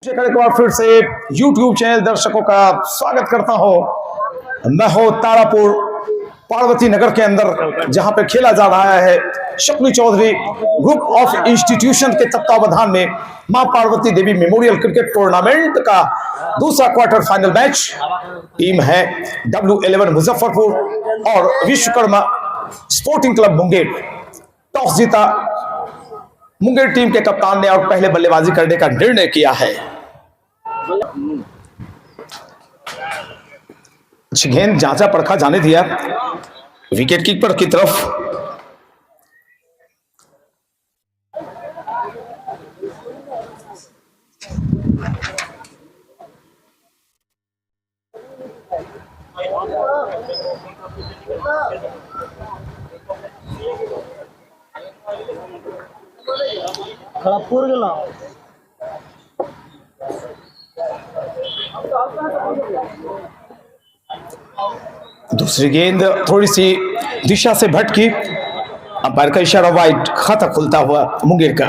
एक बार फिर से YouTube चैनल दर्शकों का स्वागत करता हूं। मैं हूं तारापुर पार्वती नगर के अंदर, जहां पे खेला जा रहा है Shakuni Chaudhary group of institution के तत्वावधान में मां Parvati Devi memorial cricket tournament का दूसरा क्वार्टर फाइनल मैच। टीम है W11 मुजफ्फरपुर और Vishwakarma sporting club Munger. Toss जीता मुंगेर टीम के कप्तान ने और पहले बल्लेबाजी करने का निर्णय किया है। गेंद जांचा परखा जाने दिया विकेट कीपर की तरफ। खड़गपुर गेला दूसरी गेंद थोड़ी सी दिशा से भटकी, अंपायर का इशारा, वाइड, खाता खुलता हुआ मुंगेर का।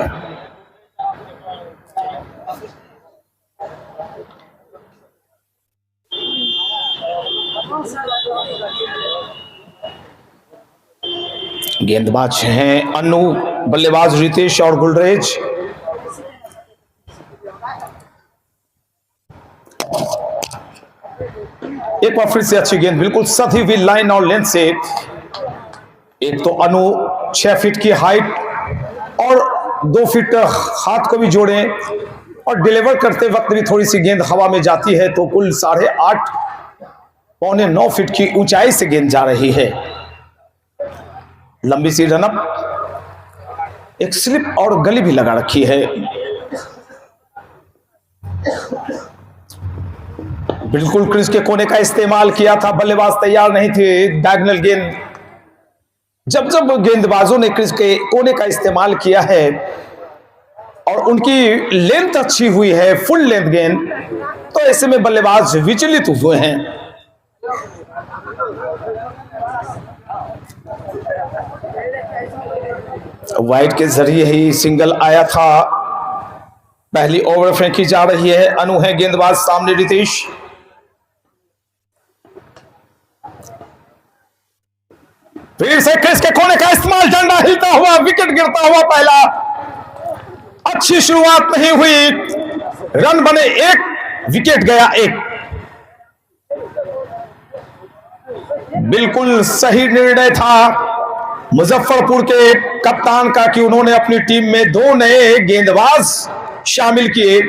गेंदबाज हैं अनु, बल्लेबाज रितेश और गुलरेज। एक बार फिर से अच्छी गेंद, बिल्कुल सधी हुई लाइन और लेंथ से। एक तो अनु 6 फीट की हाइट और 2 फीट हाथ को भी जोड़े और डिलीवर करते वक्त भी थोड़ी सी गेंद हवा में जाती है, तो कुल 8.5 पौने 9 फीट की ऊंचाई से गेंद जा रही है। लंबी सी रनअप, एक स्लिप और गली भी लगा रखी है। बिल्कुल क्रीज के कोने का इस्तेमाल किया था, बल्लेबाज तैयार नहीं थे। डायगोनल गेंद, जब जब गेंदबाजों ने क्रीज के कोने का इस्तेमाल किया है और उनकी लेंथ अच्छी हुई है, फुल लेंथ गेंद, तो ऐसे में बल्लेबाज विचलित हुए हैं। वाइड के जरिए ही सिंगल आया था। पहली ओवर फेंकी जा रही है। अनु है गेंदबाज, सामने रितेश। फिर से क्रिस के कोने का इस्तेमाल, डंडा हिलता हुआ, विकेट गिरता हुआ पहला। अच्छी शुरुआत नहीं हुई, रन बने 1, विकेट गया 1। बिल्कुल सही निर्णय था मुजफ्फरपुर के कप्तान का कि उन्होंने अपनी टीम में 2 नए गेंदबाज शामिल किए।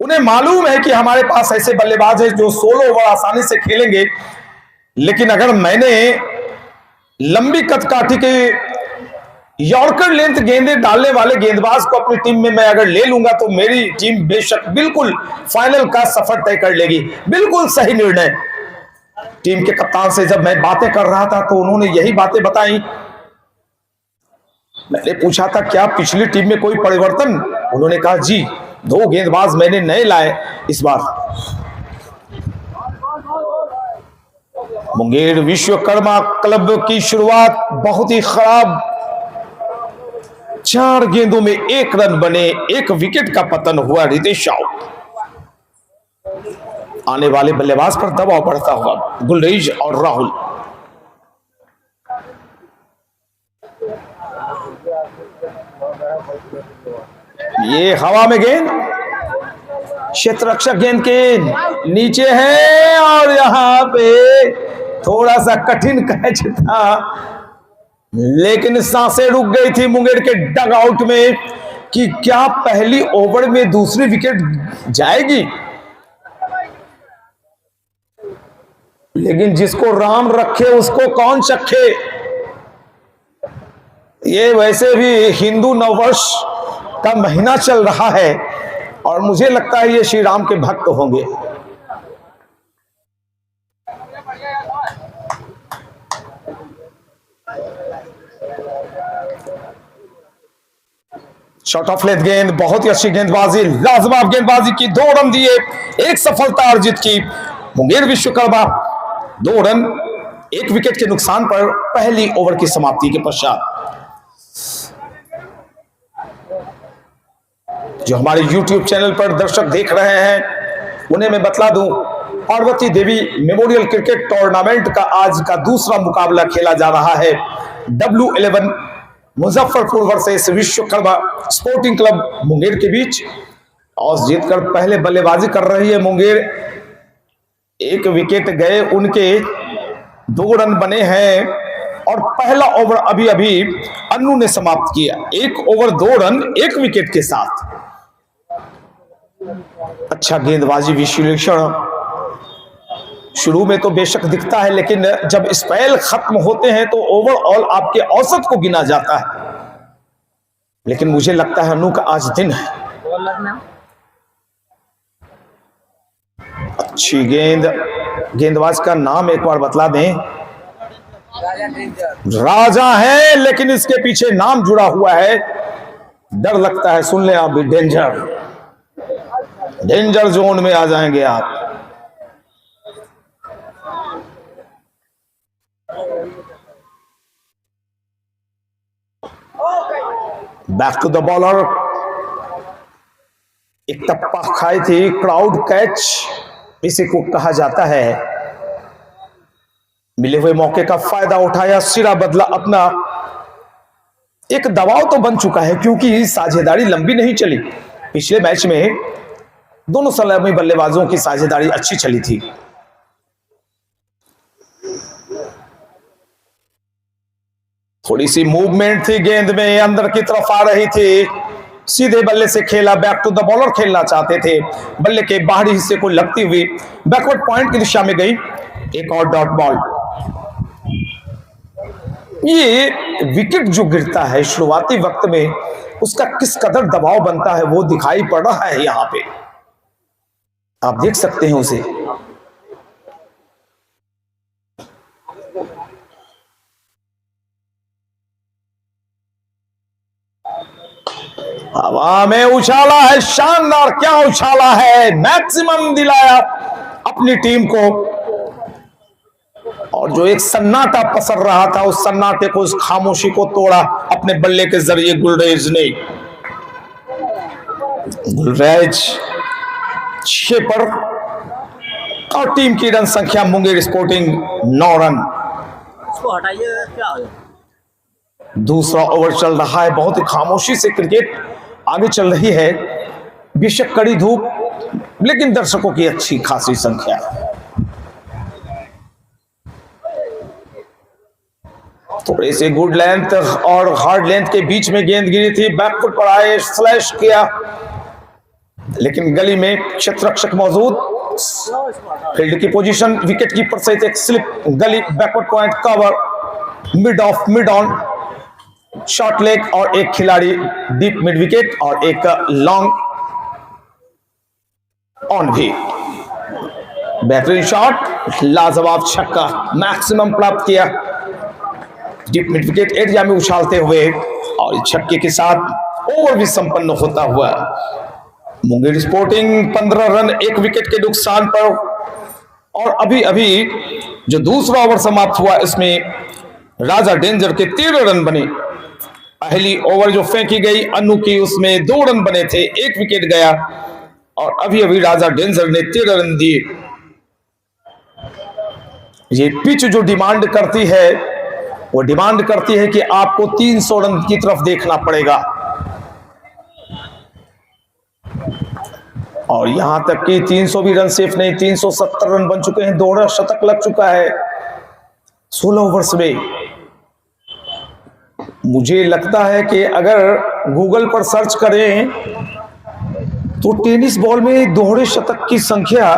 उन्हें मालूम है कि हमारे पास ऐसे बल्लेबाज हैं जो 16 ओवर आसानी से खेलेंगे, लेकिन अगर मैंने लंबी कदकाठी के यॉर्कर लेंथ गेंदें डालने वाले गेंदबाज को अपनी टीम में मैं अगर ले लूंगा तो मेरी टीम बेशक बिल्कुल फाइनल का सफर तय कर लेगी। बिल्कुल सही निर्णय। टीम के कप्तान से जब मैं बातें कर रहा था तो उन्होंने यही बातें बताई। मैंने पूछा था क्या पिछली टीम में कोई परिवर्तन? उन्होंने कहा जी, 2 गेंदबाज मैंने नए लाए इस बार। मुंगेर विश्वकर्मा क्लब की शुरुआत बहुत ही खराब। 4 गेंदों में 1 रन बने, 1 विकेट का पतन हुआ। रितेश आउट। आने वाले बल्लेबाज पर दबाव बढ़ता हुआ गुलरेज और राहुल। ये हवा में गेंद, क्षेत्ररक्षक गेंद के नीचे है और यहां पे थोड़ा सा कठिन कैच था, लेकिन सांसें रुक गई थी मुंगेर के डग आउट में कि क्या पहली ओवर में दूसरी विकेट जाएगी। लेकिन जिसको राम रखे उसको कौन चखे। ये वैसे भी हिंदू नववर्ष का महीना चल रहा है और मुझे लगता है ये श्री राम के भक्त होंगे। शॉट ऑफ लेंथ गेंद, बहुत ही अच्छी गेंदबाजी, लाजवाब गेंदबाजी की। 2 रन दिए, 1 सफलता अर्जित की मुंगेर विश्वकर्मा। 2 रन 1 विकेट के नुकसान पर पहली ओवर की समाप्ति के पश्चात। जो हमारे YouTube चैनल पर दर्शक देख रहे हैं उन्हें मैं बतला दूं, Parvati Devi memorial cricket tournament का आज का दूसरा मुकाबला खेला जा रहा है। W11 Muzaffarpur versus Vishwakarma sporting club Munger के बीच। टॉस जीतकर पहले बल्लेबाजी कर रही है मुंगेर। एक विकेट गए उनके, 2 रन बने हैं और पहला ओवर अभी अभी अन्नू ने समाप्त किया। 1 ओवर 2 रन 1 विकेट के साथ। अच्छा गेंदबाजी विश्लेषण शुरू में तो बेशक दिखता है, लेकिन जब स्पेल खत्म होते हैं तो ओवरऑल आपके औसत को गिना जाता है। लेकिन मुझे लगता है अन्नू का आज दिन है। अच्छी गेंद, गेंदबाज का नाम एक बार बतला दें। राजा है, लेकिन इसके पीछे नाम जुड़ा हुआ है, डर लगता है। सुन लें आप भी, डेंजर जोन में आ जाएंगे आप। बैक टू द बॉलर, एक टप्पा खाई थी, क्राउड कैच इसे को कहा जाता है। मिले हुए मौके का फायदा उठाया, सिरा बदला अपना। एक दबाव तो बन चुका है क्योंकि साझेदारी लंबी नहीं चली। पिछले मैच में दोनों सलामी बल्लेबाजों की साझेदारी अच्छी चली थी। थोड़ी सी मूवमेंट थी गेंद में, अंदर की तरफ आ रही थी, सीधे बल्ले से खेला। बैक टू द बॉलर खेलना चाहते थे, बल्ले के बाहरी हिस्से को लगती हुई बैकवर्ड पॉइंट की दिशा में गई। एक और डॉट बॉल। ये विकेट जो गिरता है शुरुआती वक्त में, उसका किस कदर दबाव बनता है वो दिखाई पड़ रहा है। यहां पे आप देख सकते हैं उसे। हवा में उछाला है, शानदार, क्या उछाला है, मैक्सिमम दिलाया अपनी टीम को। और जो एक सन्नाटा पसर रहा था, उस सन्नाटे को, उस खामोशी को तोड़ा अपने बल्ले के जरिए गुलरेज ने। गुलरेज 6 पर और टीम की रन संख्या मुंगेर स्पोर्टिंग 9 रन। इसको हटाइए, क्या हो? दूसरा ओवर चल रहा है, बहुत ही खामोशी से क्रिकेट आगे चल रही है। बेशक कड़ी धूप, लेकिन दर्शकों की अच्छी खासी संख्या। थोड़े से गुड लेंथ और हार्ड लेंथ के बीच में गेंद गिरी थी, बैकफुट पर आए, स्लैश किया, लेकिन गली में क्षेत्ररक्षक मौजूद। फील्ड की पोजीशन, विकेट कीपर सहित एक स्लिप, गली, backward point, cover, mid of, mid on, short leg और एक खिलाड़ी डीप मिड विकेट और एक लॉन्ग ऑन भी। बेहतरीन शॉट, लाजवाब छक्का, मैक्सिमम प्राप्त किया डीप मिड विकेट एरिया में उछालते हुए, और छक्के के साथ ओवर भी संपन्न होता हुआ मुंगेर स्पोर्टिंग 15 रन 1 विकेट के नुकसान पर। और अभी अभी जो दूसरा ओवर समाप्त हुआ, इसमें राजा डेंजर के 13 रन बने। पहली ओवर जो फेंकी गई अन्नू की, उसमें 2 रन बने थे, 1 विकेट गया, और अभी अभी राजा डेंजर ने 13 रन दिए। ये पिच जो डिमांड करती है, वो डिमांड करती है कि आपको 300 रन की तरफ देखना पड़ेगा। और यहां तक कि 300 भी रन सेफ नहीं, 370 रन बन चुके हैं, दोहरा शतक लग चुका है 16 ओवर्स में। मुझे लगता है कि अगर गूगल पर सर्च करें तो टेनिस बॉल में दोहरे शतक की संख्या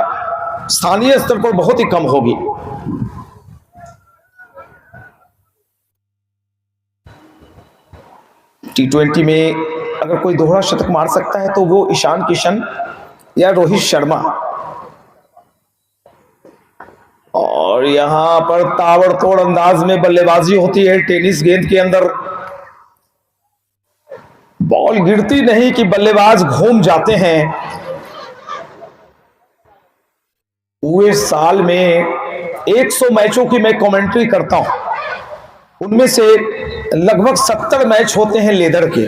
स्थानीय स्तर पर बहुत ही कम होगी। T20 में अगर कोई दोहरा शतक मार सकता है तो वो ईशान किशन या रोहित शर्मा। और यहां पर ताबड़तोड़ अंदाज में बल्लेबाजी होती है टेनिस गेंद के अंदर। बॉल गिरती नहीं कि बल्लेबाज घूम जाते हैं। पूरे साल में 100 मैचों की मैं कमेंट्री करता हूं, उनमें से लगभग 70 मैच होते हैं लेदर के,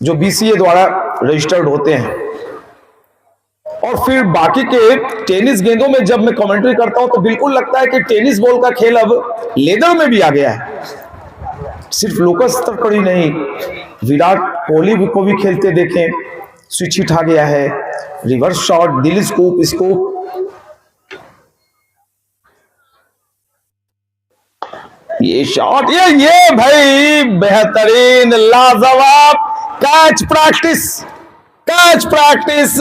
जो BCA द्वारा रजिस्टर्ड होते हैं। और फिर बाकी के टेनिस गेंदों में जब मैं कमेंट्री करता हूं तो बिल्कुल लगता है कि टेनिस बॉल का खेल अब लेदर में भी आ गया है। सिर्फ लोकल स्तर पर ही नहीं, विराट कोहली को भी खेलते देखें, स्विच हिट आ गया है, रिवर्स शॉट, दिल स्कूप, ये शॉट, ये भाई बेहतरीन, लाजवाब कैच प्रैक्टिस।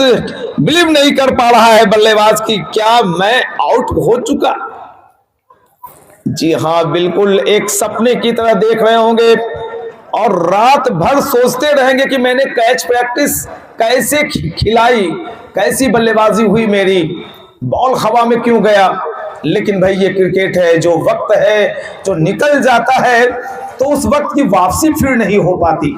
बिलीव नहीं कर पा रहा है बल्लेबाज की, क्या मैं आउट हो चुका? जी हां, बिल्कुल एक सपने की तरह देख रहे होंगे और रात भर सोचते रहेंगे कि मैंने कैच प्रैक्टिस कैसे खिलाई, कैसी बल्लेबाजी हुई मेरी, बॉल हवा में क्यों गया। लेकिन भाई ये क्रिकेट है, जो वक्त है जो निकल जाता है तो उस वक्त की वापसी फिर नहीं हो पाती।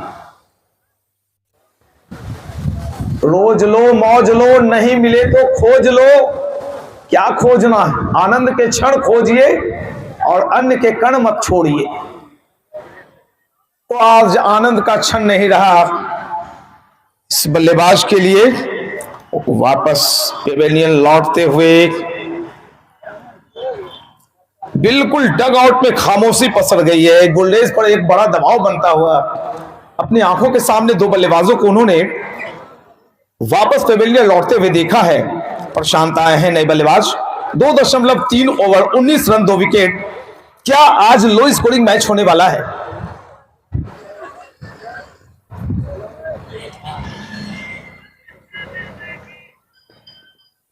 रोज लो मौज लो, नहीं मिले तो खोज लो। क्या खोजना? आनंद के क्षण खोजिए और अन्य के कण मत छोड़िए। तो आज आनंद का क्षण नहीं रहा इस बल्लेबाज के लिए। वापस पेवेलियन लौटते हुए बिल्कुल डग आउट में खामोशी पसर गई है। गुलरेज पर एक बड़ा दबाव बनता हुआ अपनी आंखों के सामने दो बल्लेबाजों को उन्होंने वापस पेवेलियन लौटते हुए देखा है। प्रशांत आए हैं नए बल्लेबाज। 2.3 ओवर 19 रन 2 विकेट। क्या आज लो स्कोरिंग मैच होने वाला है?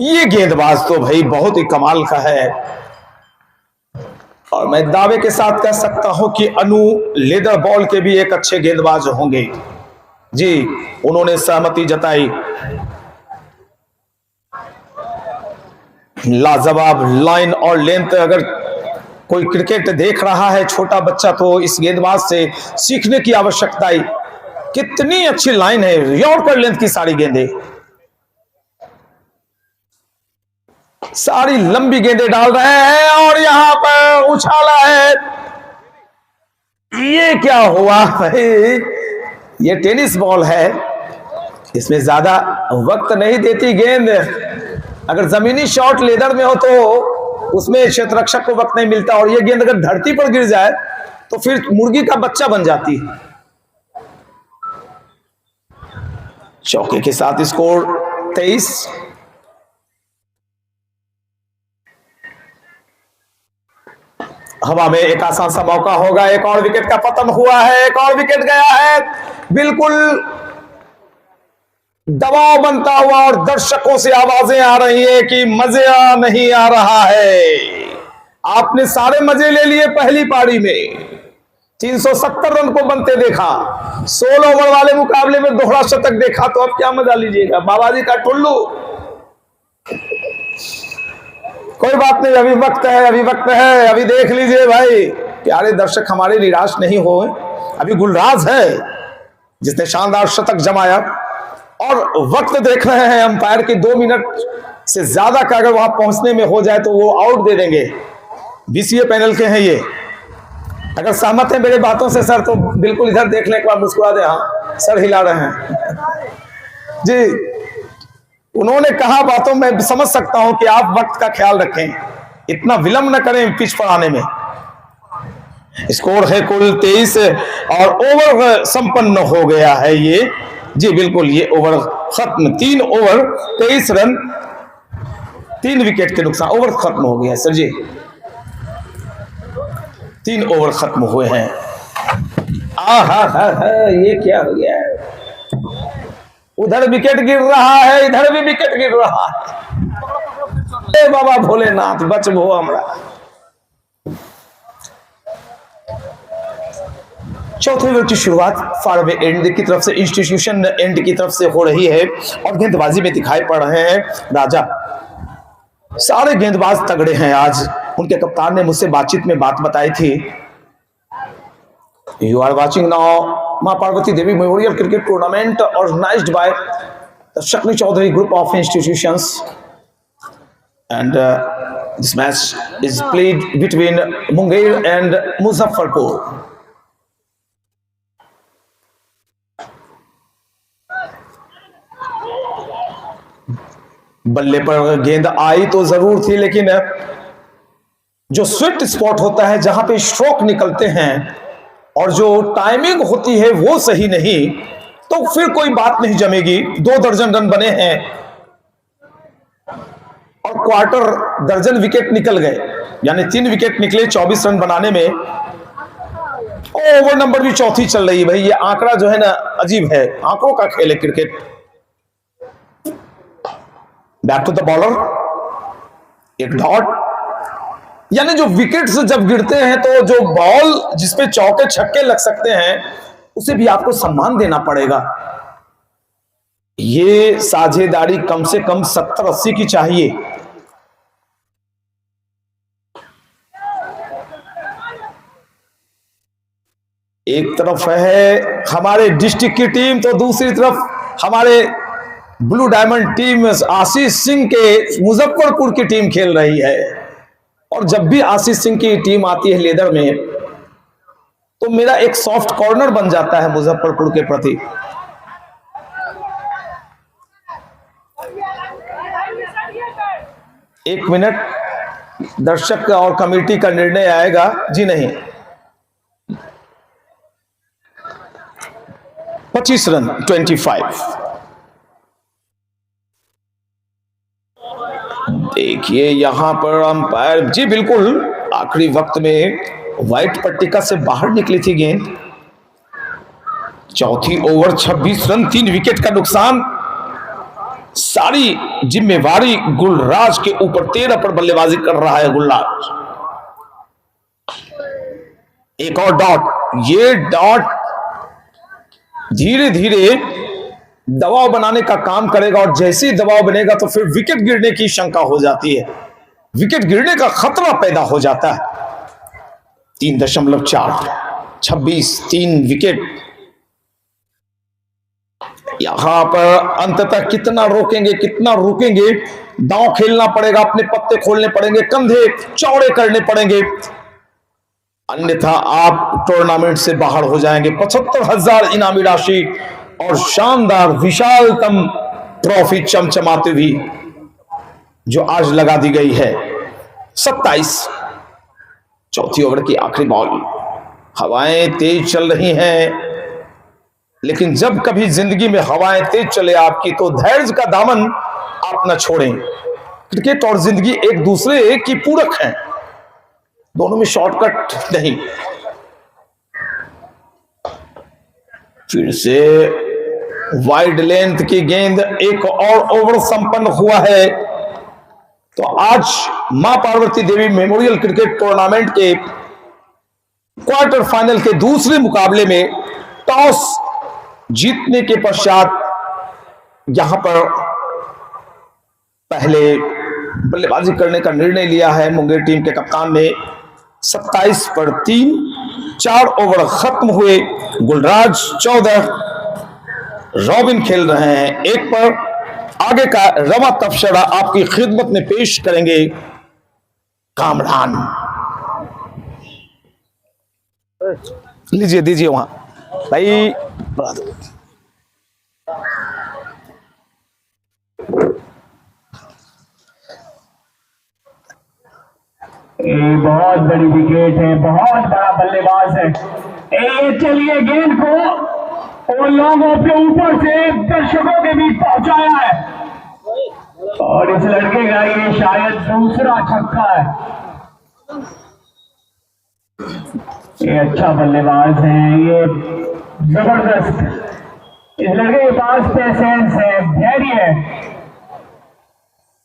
ये गेंदबाज तो भाई बहुत ही कमाल का है और मैं दावे के साथ कह सकता हूं कि अनु लेदर बॉल के भी एक अच्छे गेंदबाज होंगे। जी, उन्होंने सहमति जताई। लाजवाब लाइन और लेंथ। अगर कोई क्रिकेट देख रहा है छोटा बच्चा तो इस गेंदबाज से सीखने की आवश्यकता है। कितनी अच्छी लाइन है, यॉर्कर लेंथ की सारी गेंदें, सारी लंबी गेंदें डाल रहे हैं और यहां पर उछाला है। ये क्या हुआ भाई? ये टेनिस बॉल है, इसमें ज्यादा वक्त नहीं देती गेंद। अगर जमीनी शॉट लेदर में हो तो उसमें क्षेत्ररक्षक को वक्त नहीं मिलता और ये गेंद अगर धरती पर गिर जाए तो फिर मुर्गी का बच्चा बन जाती है। चौके के साथ स्कोर 23। हवा में एक आसान सा मौका होगा। एक और विकेट का पतन हुआ है, एक और विकेट गया है। बिल्कुल दबाव बनता हुआ और दर्शकों से आवाजें आ रही है कि मजा नहीं आ रहा है। आपने सारे मजे ले लिए पहली पारी में, 370 रन को बनते देखा, 16 ओवर वाले मुकाबले में दोहरा शतक देखा, तो अब क्या मजा लीजिएगा? बाबाजी का टुल्लू। कोई बात नहीं, अभी वक्त है, अभी देख लीजिए भाई। प्यारे दर्शक हमारे निराश नहीं हो। अभी गुलराज है जिसने शानदार शतक जमाया और वक्त देख रहे हैं अंपायर की 2 मिनट से ज्यादा का अगर वहां पहुंचने में हो जाए तो वो आउट दे देंगे। बीसीए पैनल के हैं ये। अगर सहमत है मेरे बातों से सर तो बिल्कुल इधर देखने के बाद मुस्कुरा दे। हाँ, सर हिला रहे हैं जी। उन्होंने कहा बातों में समझ सकता हूं कि आप वक्त का ख्याल रखें, इतना विलंब न करें पिच पर आने में। स्कोर है कुल 23 और ओवर संपन्न हो गया है ये। जी बिल्कुल, ये ओवर खत्म। 3 ओवर 23 रन 3 विकेट के नुकसान। ओवर खत्म हो गया सर जी, 3 ओवर खत्म हुए हैं। ये क्या हो गया? उधर विकेट गिर रहा है, इधर भी विकेट गिर रहा है। बाबा भोलेनाथ बचबो हमरा। चौथे ओवर की शुरुआत फारवे एंड की तरफ से, इंस्टीट्यूशन एंड की तरफ से हो रही है और गेंदबाजी में दिखाई पड़ रहे हैं राजा। सारे गेंदबाज तगड़े हैं आज। उनके कप्तान ने मुझसे बातचीत में बात बताई थी। यू आर वॉचिंग नाउ मां Parvati Devi memorial cricket tournament organised by the Shakti Chaudhary group of institutions and this match is played between Munger and Muzaffarpur. बल्ले पर गेंद आई तो जरूर थी, लेकिन जो स्वीट स्पॉट होता है जहां पे स्ट्रोक निकलते हैं और जो टाइमिंग होती है वो सही नहीं, तो फिर कोई बात नहीं जमेगी। 2 दर्जन रन बने हैं और क्वार्टर दर्जन विकेट निकल गए, यानी 3 विकेट निकले 24 रन बनाने में। ओवर नंबर भी चौथी चल रही है। भाई ये आंकड़ा जो है ना अजीब है, आंकड़ों का खेल है cricket. Back to the bowler, एक डॉट, यानी जो विकेट्स जब गिरते हैं तो जो बॉल जिसपे चौके छक्के लग सकते हैं उसे भी आपको सम्मान देना पड़ेगा। ये साझेदारी कम से कम 70-80 की चाहिए। एक तरफ है हमारे डिस्ट्रिक्ट की टीम तो दूसरी तरफ हमारे blue diamond team Ashish Singh के मुजफ्फरपुर की टीम खेल रही है। और जब भी आशीष सिंह की टीम आती है लेदर में तो मेरा एक सॉफ्ट कॉर्नर बन जाता है मुजफ्फरपुर के प्रति। एक मिनट, दर्शक और कमेटी का निर्णय आएगा। जी नहीं, 25 रन 25। देखिए यहां पर अंपायर, जी बिल्कुल आखिरी वक्त में व्हाइट पट्टिका से बाहर निकली थी गेंद। चौथी ओवर 26 रन 3 विकेट का नुकसान। सारी जिम्मेवारी गुलराज के ऊपर। 13 पर बल्लेबाजी कर रहा है गुलराज। एक और डॉट। ये डॉट धीरे धीरे दबाव बनाने का काम करेगा और जैसे ही दबाव बनेगा तो फिर विकेट गिरने की शंका हो जाती है, विकेट गिरने का खतरा पैदा हो जाता है। 3.4 26 3 विकेट। यहां पर अंततः कितना रोकेंगे कितना रुकेंगे, दांव खेलना पड़ेगा, अपने पत्ते खोलने पड़ेंगे, कंधे चौड़े करने पड़ेंगे, अन्यथा आप टूर्नामेंट से बाहर हो जाएंगे। 75,000 इनामी राशि और शानदार विशालतम ट्रॉफी चमचमाती हुई जो आज लगा दी गई है। 27, चौथी ओवर की आखिरी बॉल। हवाएं तेज चल रही हैं, लेकिन जब कभी जिंदगी में हवाएं तेज चले आपकी तो धैर्य का दामन आप न छोड़ें। क्रिकेट और जिंदगी एक दूसरे की पूरक हैं, दोनों में शॉर्टकट नहीं। फिर से वाइड लेंथ की गेंद। एक और ओवर संपन्न हुआ है। तो आज मां Parvati Devi memorial cricket tournament के क्वार्टर फाइनल के दूसरे मुकाबले में टॉस जीतने के पश्चात यहां पर पहले बल्लेबाजी करने का निर्णय लिया है मुंगेर टीम के कप्तान ने। 27 पर 3, 4 ओवर खत्म हुए। गुलराज 14, रॉबिन खेल रहे हैं 1 पर। आगे का रवा तबसरा आपकी खिदमत में पेश करेंगे कामरान। लीजिए, दीजिए वहां भाई। बहुत बड़ी विकेट है, बहुत बड़ा बल्लेबाज है। चलिए गेंद को और लोगों के ऊपर से दर्शकों के बीच पहुंचाया है और इस लड़के का ये शायद दूसरा छक्का है। ये अच्छा बल्लेबाज है, ये जबरदस्त। इस लड़के के पास पेशेंस है, धैर्य है।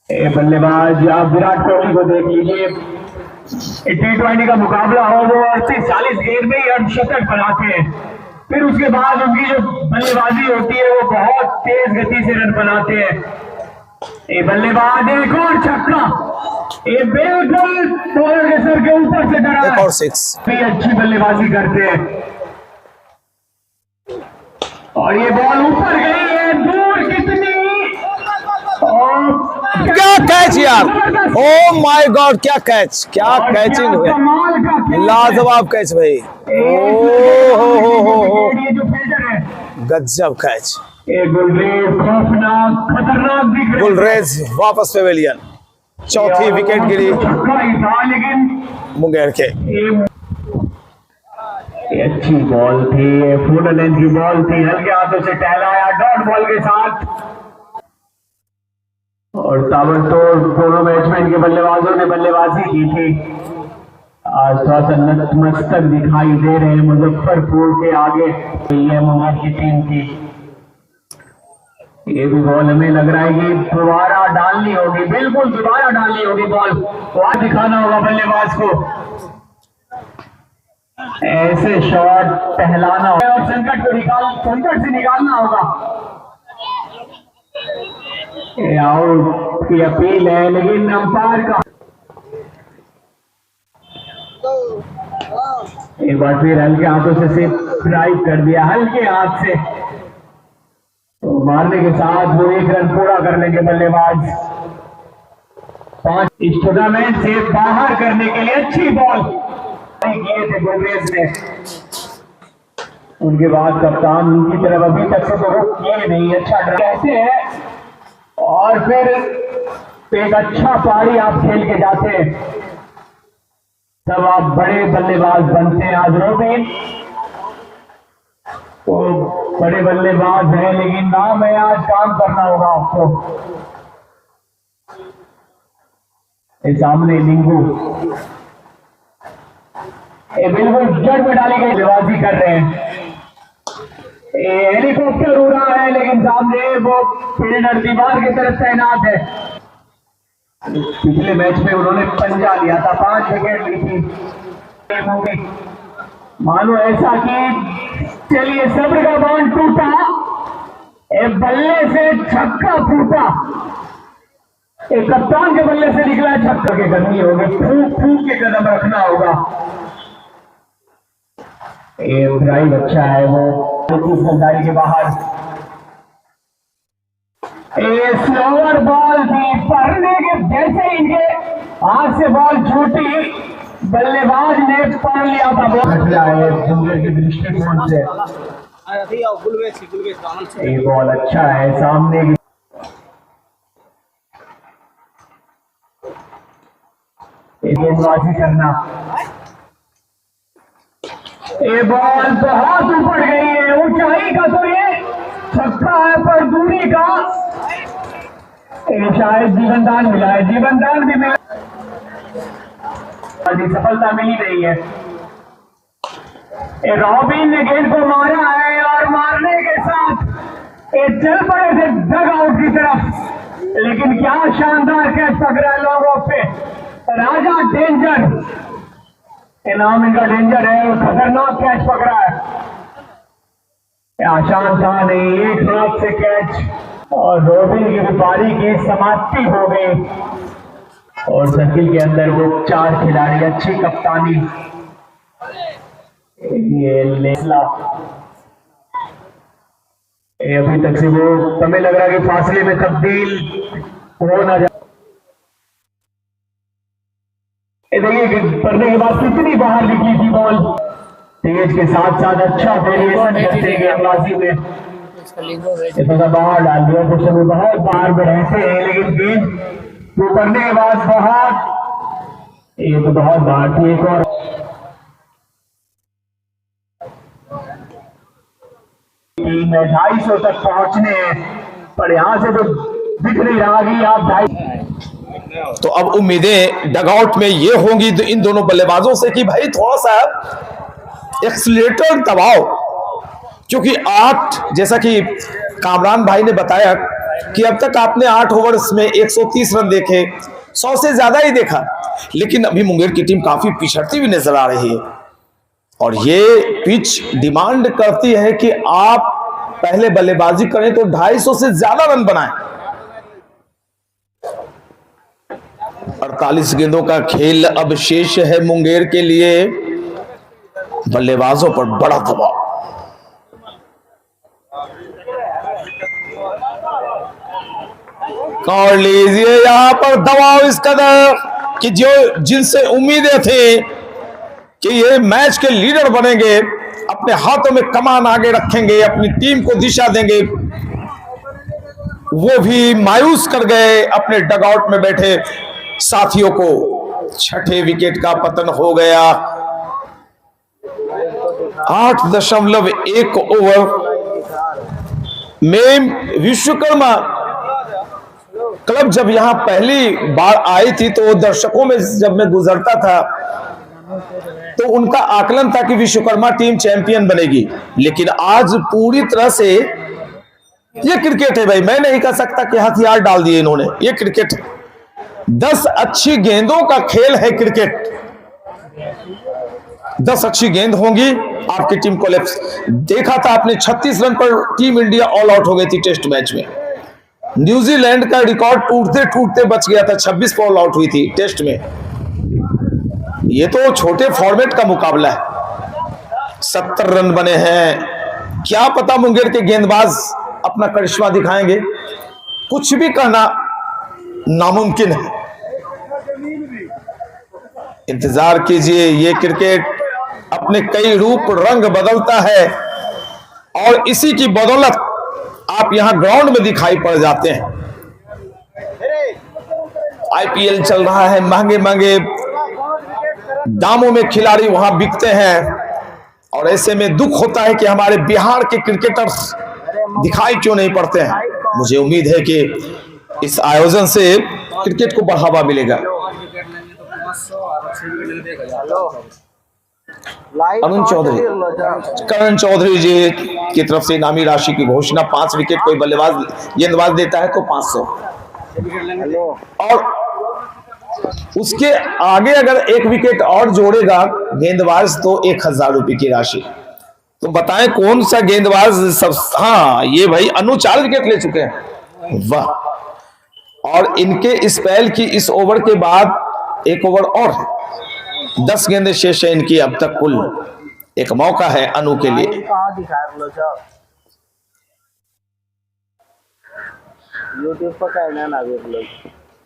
ये बल्लेबाज आप विराट कोहली को देख लीजिए, T20 का मुकाबला हो वो 38-40 गेंद में ही अर्धशतक बनाते हैं। फिर उसके बाद उनकी जो बल्लेबाजी होती है वो बहुत तेज गति से रन बनाते हैं। ये बल्लेबाज एक और छक्का, ये बिल्कुल बॉलर के सर के ऊपर से डरा है। और 6 भी अच्छी बल्लेबाजी करते हैं और ये बॉल ऊपर गई है, दूर कितनी। क्या कैच यार, ओ माय गॉड, क्या कैच, क्या कैचिंग है, लाजवाब कैच भाई। ओ हो, गजब कैच। खौफनाक खतरनाक दिख रहे गुलरेज वापस पेवेलियन, चौथी विकेट गिरी छक्का ही था, लेकिन मुंगेर के। ये अच्छी बॉल थी, ये फुल लेंथ की बॉल थी, हल्के हाथों से टहलाया डॉट बॉल के साथ, और ताबड़तोड़ दोनों बैट्समैन के बल्लेबाजों ने बल्लेबाजी की थी। आज थोड़ा सा नतमस्तक दिखाई दे रहे हैं मुजफ्फरपुर के आगे ये मुंगेर की टीम की। ये भी बॉल हमें लग रहा है कि दोबारा डालनी होगी, बिल्कुल दोबारा डालनी होगी बॉल, वहां दिखाना होगा बल्लेबाज को, ऐसे शॉट टहलाना होगा और संकट से निकालना होगा। आउट की अपील है, लेकिन अंपायर का एक बार फिर हल्के हाथों से सिर्फ ड्राइव कर दिया, हल्के हाथ से, तो मारने के साथ वो 1 रन पूरा कर लेंगे बल्लेबाज। 5 इस टूर्नामेंट से बाहर करने के लिए अच्छी बॉल किए थे गुलरेज ने, उनके बाद कप्तान उनकी तरफ अभी तक से तो रुख किए नहीं, अच्छा कहते हैं, और फिर एक अच्छा पारी आप खेल के जाते हैं तब आप बड़े बल्लेबाज बनते हैं। आज रोबिन तो बड़े बल्लेबाज हैं, लेकिन नाम है, आज काम करना होगा आपको। इस सामने लिंगू बिल्कुल जड़ में डाली गई बल्लेबाजी कर रहे हैं, हेलीकॉप्टर उड़ रहा है, लेकिन सामने वो फील्डर दीवार की तरफ तैनात है। पिछले मैच में उन्होंने पंजा लिया था, 5 विकेट ली थी। मानो ऐसा कि चलिए सब्र का बांध टूटा, एक बल्ले से छक्का फूटा, एक कप्तान के बल्ले से निकला छक्का के करनी होगी, फूक फूक के कदम रखना होगा। ये ड्राइव अच्छा है, वो गंदाई के बाहर स्लोअर बॉल थी, पढ़ने के जैसे इनके हाथ से बॉल छूटी, बल्लेबाज ने पढ़ लिया था, बहुत है मुंगेर के दृष्टिकोण से। ये बॉल अच्छा है, सामने गेंदबाजी करना, ये बॉल बहुत ऊपर गई है, ऊंचाई का तो ये छक्का है, पर दूरी का शायद जीवनदान मिला है, जीवनदान भी मिला, सफलता मिली नहीं है। रॉबिन ने गेंद को मारा है, और मारने के साथ चल पड़े थे डग आउट की तरफ, लेकिन क्या शानदार कैच पकड़ा है लॉन्ग ऑफ पे। राजा डेंजर, नाम इनका डेंजर है, खतरनाक कैच पकड़ा है, आसान था नहीं, एक हाथ से कैच, और रॉबिन की व्यापारी की समाप्ति हो गई, और सर्किल के अंदर वो 4 खिलाड़ी, अच्छी कप्तानी, ये लेला अभी तक से वो हमें लग रहा है कि फासले में तब्दील हो ना जाए। देखिए पढ़ने के बाद कितनी बाहर निकली थी बॉल, तेज के साथ साथ अच्छा वेरिएशन करते गेंदबाजी में, थोड़ा बाहर डाल दिया, तो सभी बहुत बाहर में रहते हैं, लेकिन गेंद तो करने के बाद बहुत, ये तो बहुत बाहर थी। एक और टीम है 250 तक पहुंचने हैं, पर यहां से तो दिख नहीं रहा कि आप 250। तो अब उम्मीदें डगआउट में ये होंगी इन दोनों बल्लेबाजों से कि भाई थोड़ा सा एक्सीलरेटर दबाओ, क्योंकि 8, जैसा कि कामरान भाई ने बताया कि अब तक आपने 8 ओवर्स में 130 रन देखे, 100 से ज्यादा ही देखा, लेकिन अभी मुंगेर की टीम काफी पिछड़ती हुई नजर आ रही है, और ये पिच डिमांड करती है कि आप पहले बल्लेबाजी करें तो 250 से ज्यादा रन बनाएं। 48 गेंदों का खेल अब शेष है मुंगेर के लिए, बल्लेबाजों पर बड़ा दबाव, और लीजिए यहां पर दबाव इस कदर कि जो जिनसे उम्मीदें थी कि ये मैच के लीडर बनेंगे, अपने हाथों में कमान आगे रखेंगे, अपनी टीम को दिशा देंगे, वो भी मायूस कर गए अपने डगआउट में बैठे साथियों को। छठे विकेट का पतन हो गया। 8.1 ओवर में विश्वकर्मा क्लब जब यहां पहली बार आई थी तो दर्शकों में जब मैं गुजरता था तो उनका आकलन था कि विश्वकर्मा टीम चैंपियन बनेगी। लेकिन आज पूरी तरह से ये क्रिकेट है भाई, मैं नहीं कह सकता कि हथियार डाल दिए इन्होंने। ये क्रिकेट है, 10 अच्छी गेंदों का खेल है क्रिकेट। 10 अच्छी गेंद होंगी, आपकी टीम कोलैप्स। देखा था आपने 36 रन पर टीम इंडिया ऑल आउट हो गई थी टेस्ट मैच में। न्यूजीलैंड का रिकॉर्ड टूटते टूटते बच गया था, 26 पर ऑल आउट हुई थी टेस्ट में। ये तो छोटे फॉर्मेट का मुकाबला है। 70 रन बने हैं। क्या पता मुंगेर के गेंदबाज अपना करिश्मा दिखाएंगे, कुछ भी कहना नामुमकिन है। इंतजार कीजिए, ये क्रिकेट अपने कई रूप रंग बदलता है और इसी की बदौलत आप यहां ग्राउंड में दिखाई पड़ जाते हैं। आईपीएल चल रहा है, महंगे महंगे दामों में खिलाड़ी वहां बिकते हैं और ऐसे में दुख होता है कि हमारे बिहार के क्रिकेटर्स दिखाई क्यों नहीं पड़ते हैं। मुझे उम्मीद है कि इस आयोजन से क्रिकेट को बढ़ावा मिलेगा। अरुण चौधरी, करण चौधरी जी की तरफ से इनामी राशि की घोषणा। 5 विकेट कोई बल्लेबाज गेंदबाज देता है तो 500, और उसके आगे अगर 1 विकेट और जोड़ेगा गेंदबाज तो 1000 रुपए की राशि। तो बताएं कौन सा गेंदबाज सब। हाँ, ये भाई अनु 4 विकेट ले चुके हैं, वाह। और इनके स्पेल की इस ओवर के बाद 1 ओवर और है। 10 गेंदें शेष है इनकी अब तक कुल। एक मौका है अनु के लिए। यूट्यूब पर कहना ना लोग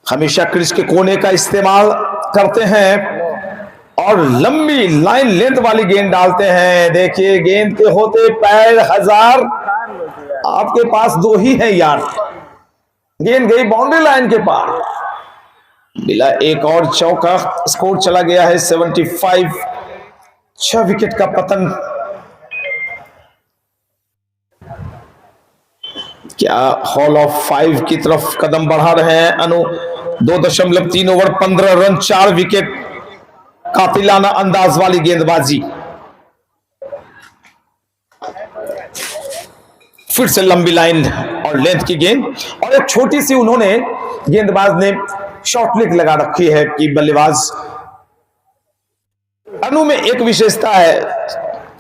हमेशा क्रिज के कोने का इस्तेमाल करते हैं और लंबी लाइन लेंथ वाली गेंद डालते हैं। देखिए गेंद के होते पैर 1000, आपके पास 2 ही है यार। गेंद गई बाउंड्री लाइन के पार, मिला एक और चौका। स्कोर चला गया है 75। 6 विकेट का पतन। क्या हॉल ऑफ 5 की तरफ कदम बढ़ा रहे हैं अनु। 2.3 ओवर 15 रन 4 विकेट। कातिलाना अंदाज वाली गेंदबाजी। फिर से लंबी लाइन और लेंथ की गेंद, और एक छोटी सी उन्होंने गेंदबाज ने शॉर्ट लेग लगा रखी है कि बल्लेबाज। अनु में एक विशेषता है,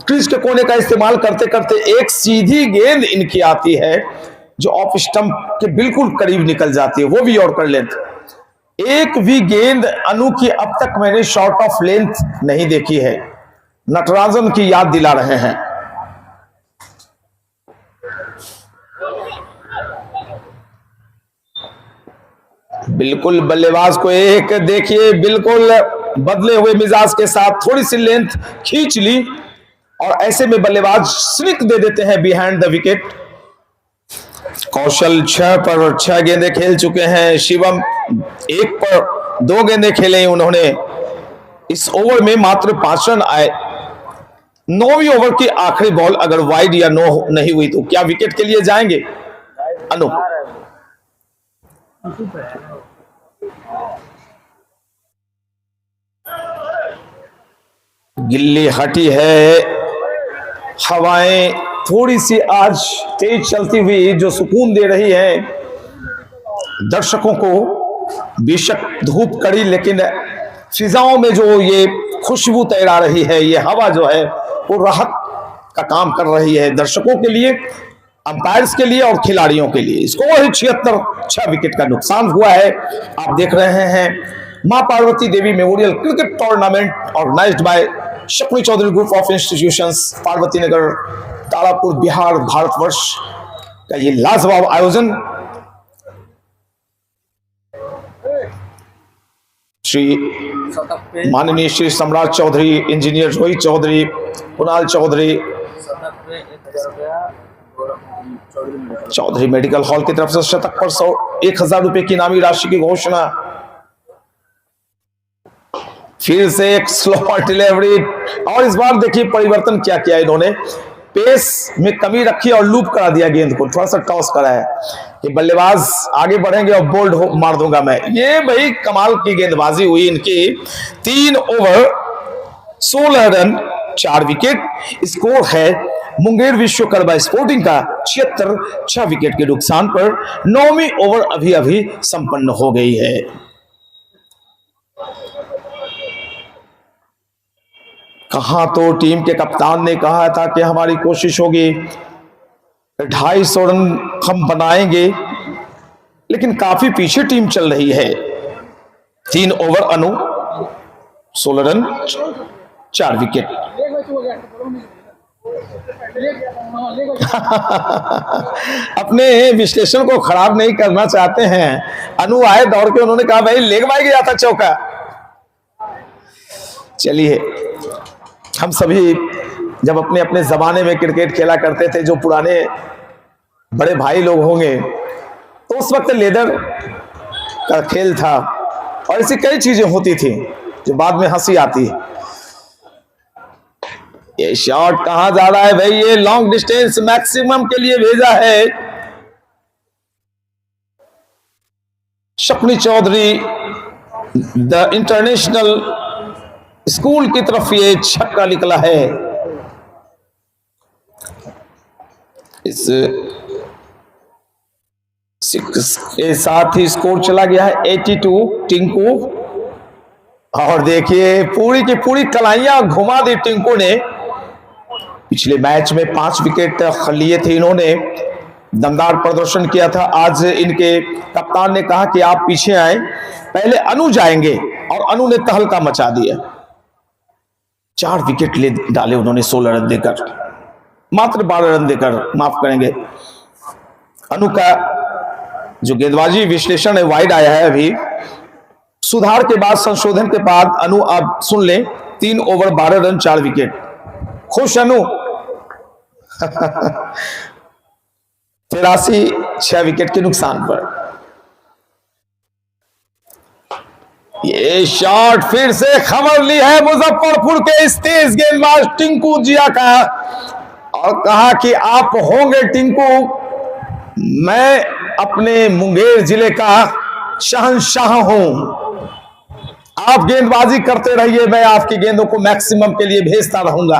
क्रीज के कोने का इस्तेमाल करते करते एक सीधी गेंद इनकी आती है जो ऑफ स्टंप के बिल्कुल करीब निकल जाती है, वो भी और कर लेंथ। एक भी गेंद अनु की अब तक मैंने शॉर्ट ऑफ लेंथ नहीं देखी है। नटराजन की याद दिला रहे हैं। बिल्कुल बल्लेबाज को एक देखिए, बिल्कुल बदले हुए मिजाज के साथ थोड़ी सी लेंथ खींच ली और ऐसे में बल्लेबाज स्निक दे देते हैं बिहाइंड द विकेट। कौशल 6 पर 6 गेंदें खेल चुके हैं। शिवम 1 पर 2 गेंदें खेले उन्होंने। इस ओवर में मात्र 5 रन आए। 9वीं ओवर की आखिरी बॉल अगर वाइड या नो नहीं हुई तो क्या विकेट के लिए जाएंगे अनु? गिल्ली हटी है। हवाएं थोड़ी सी आज तेज चलती हुई जो सुकून दे रही है दर्शकों को। बेशक धूप कड़ी, लेकिन फिजाओं में जो ये खुशबू तैरा रही है, ये हवा जो है वो राहत का काम कर रही है दर्शकों के लिए, अंपायर्स के लिए और खिलाड़ियों के लिए। इसको वही 76 6 विकेट का नुकसान हुआ है। आप देख रहे हैं मां Parvati Devi memorial cricket tournament organised by Shakuni Chaudhary group of institutions, Parvati Nagar, Tarapur, Bihar, Bharatvarsh का ये लाजवाब आयोजन श्री माननीय Shri Samrat Chaudhary, engineer Rohit Chaudhary, Kunal Chaudhary, Chaudhary medical hall की तरफ से शतक पर 1,000 रुपए की इनामी राशि की घोषणा। फिर से एक स्लो डिलीवरी, और इस बार देखिए परिवर्तन क्या किया इन्होंने, पेस में कमी रखी और लूप करा दिया गेंद को, थोड़ा सा टॉस करा है कि बल्लेबाज आगे बढ़ेंगे और बोल्ड मार दूंगा मैं। ये भाई कमाल की गेंदबाजी हुई इनकी। 3 ओवर 16 रन 4 विकेट। स्कोर है मुंगेर विश्वकर्मा स्पोर्टिंग का 76, 6 विकेट के नुकसान पर 9वीं ओवर अभी अभी संपन्न हो गई है। कहां तो टीम के कप्तान ने कहा था कि हमारी कोशिश होगी 250 रन हम बनाएंगे, लेकिन काफी पीछे टीम चल रही है। 3 ओवर अनु 16 रन 4 विकेट। अपने विश्लेषण को खराब नहीं करना चाहते हैं। अनु आए दौड़ के, उन्होंने कहा भाई लेग मार गया था चौका। चलिए, हम सभी जब अपने अपने जमाने में क्रिकेट खेला करते थे, जो पुराने बड़े भाई लोग होंगे, तो उस वक्त लेदर का खेल था और ऐसी कई चीजें होती थी जो बाद में हंसी आती है। ये शॉट कहां जा रहा है भाई? ये लॉन्ग डिस्टेंस मैक्सिमम के लिए भेजा है Shakuni Chaudhary the international school की तरफ। ये छक्का निकला है। इस 6 के साथ ही स्कोर चला गया है 82 टिंकू। और देखिए पूरी की पूरी कलाइयां घुमा दी टिंकू ने। पिछले मैच में 5 विकेट लिए थे इन्होंने, दमदार प्रदर्शन किया था। आज इनके कप्तान ने कहा कि आप पीछे आए, पहले अनु जाएंगे, और अनु ने तहलका मचा दिया। 4 विकेट ले डाले उन्होंने 16 रन देकर, मात्र 12 रन देकर, माफ करेंगे। अनु का जो गेंदबाजी विश्लेषण है वाइड आया है अभी, सुधार के बाद, संशोधन के बाद अनु, आप सुन लें, 3 ओवर 12 रन 4 विकेट। खुश अनु? 83, 6 विकेट के नुकसान पर। ये शॉट फिर से खबर ली है मुजफ्फरपुर के इस तेज गेंदबाज टिंकू जिया का, और कहा कि आप होंगे टिंकू, मैं अपने मुंगेर जिले का शहंशाह हूं। आप गेंदबाजी करते रहिए, मैं आपकी गेंदों को मैक्सिमम के लिए भेजता रहूंगा।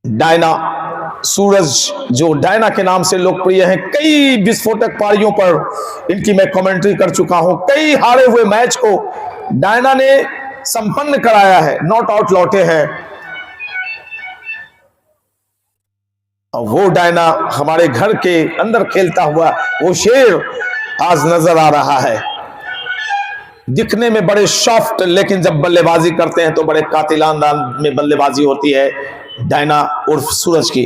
डायना सूरज, जो डायना के नाम से लोकप्रिय हैं, कई विस्फोटक पारियों पर इनकी मैं कमेंट्री कर चुका हूं। कई हारे हुए मैच को डायना ने संपन्न कराया है, नॉट आउट लौटे हैं। और वो डायना हमारे घर के अंदर खेलता हुआ वो शेर आज नजर आ रहा है। दिखने में बड़े सॉफ्ट, लेकिन जब बल्लेबाजी करते हैं तो बड़े कातिलाना में बल्लेबाजी होती है। डायना उर्फ सूरज की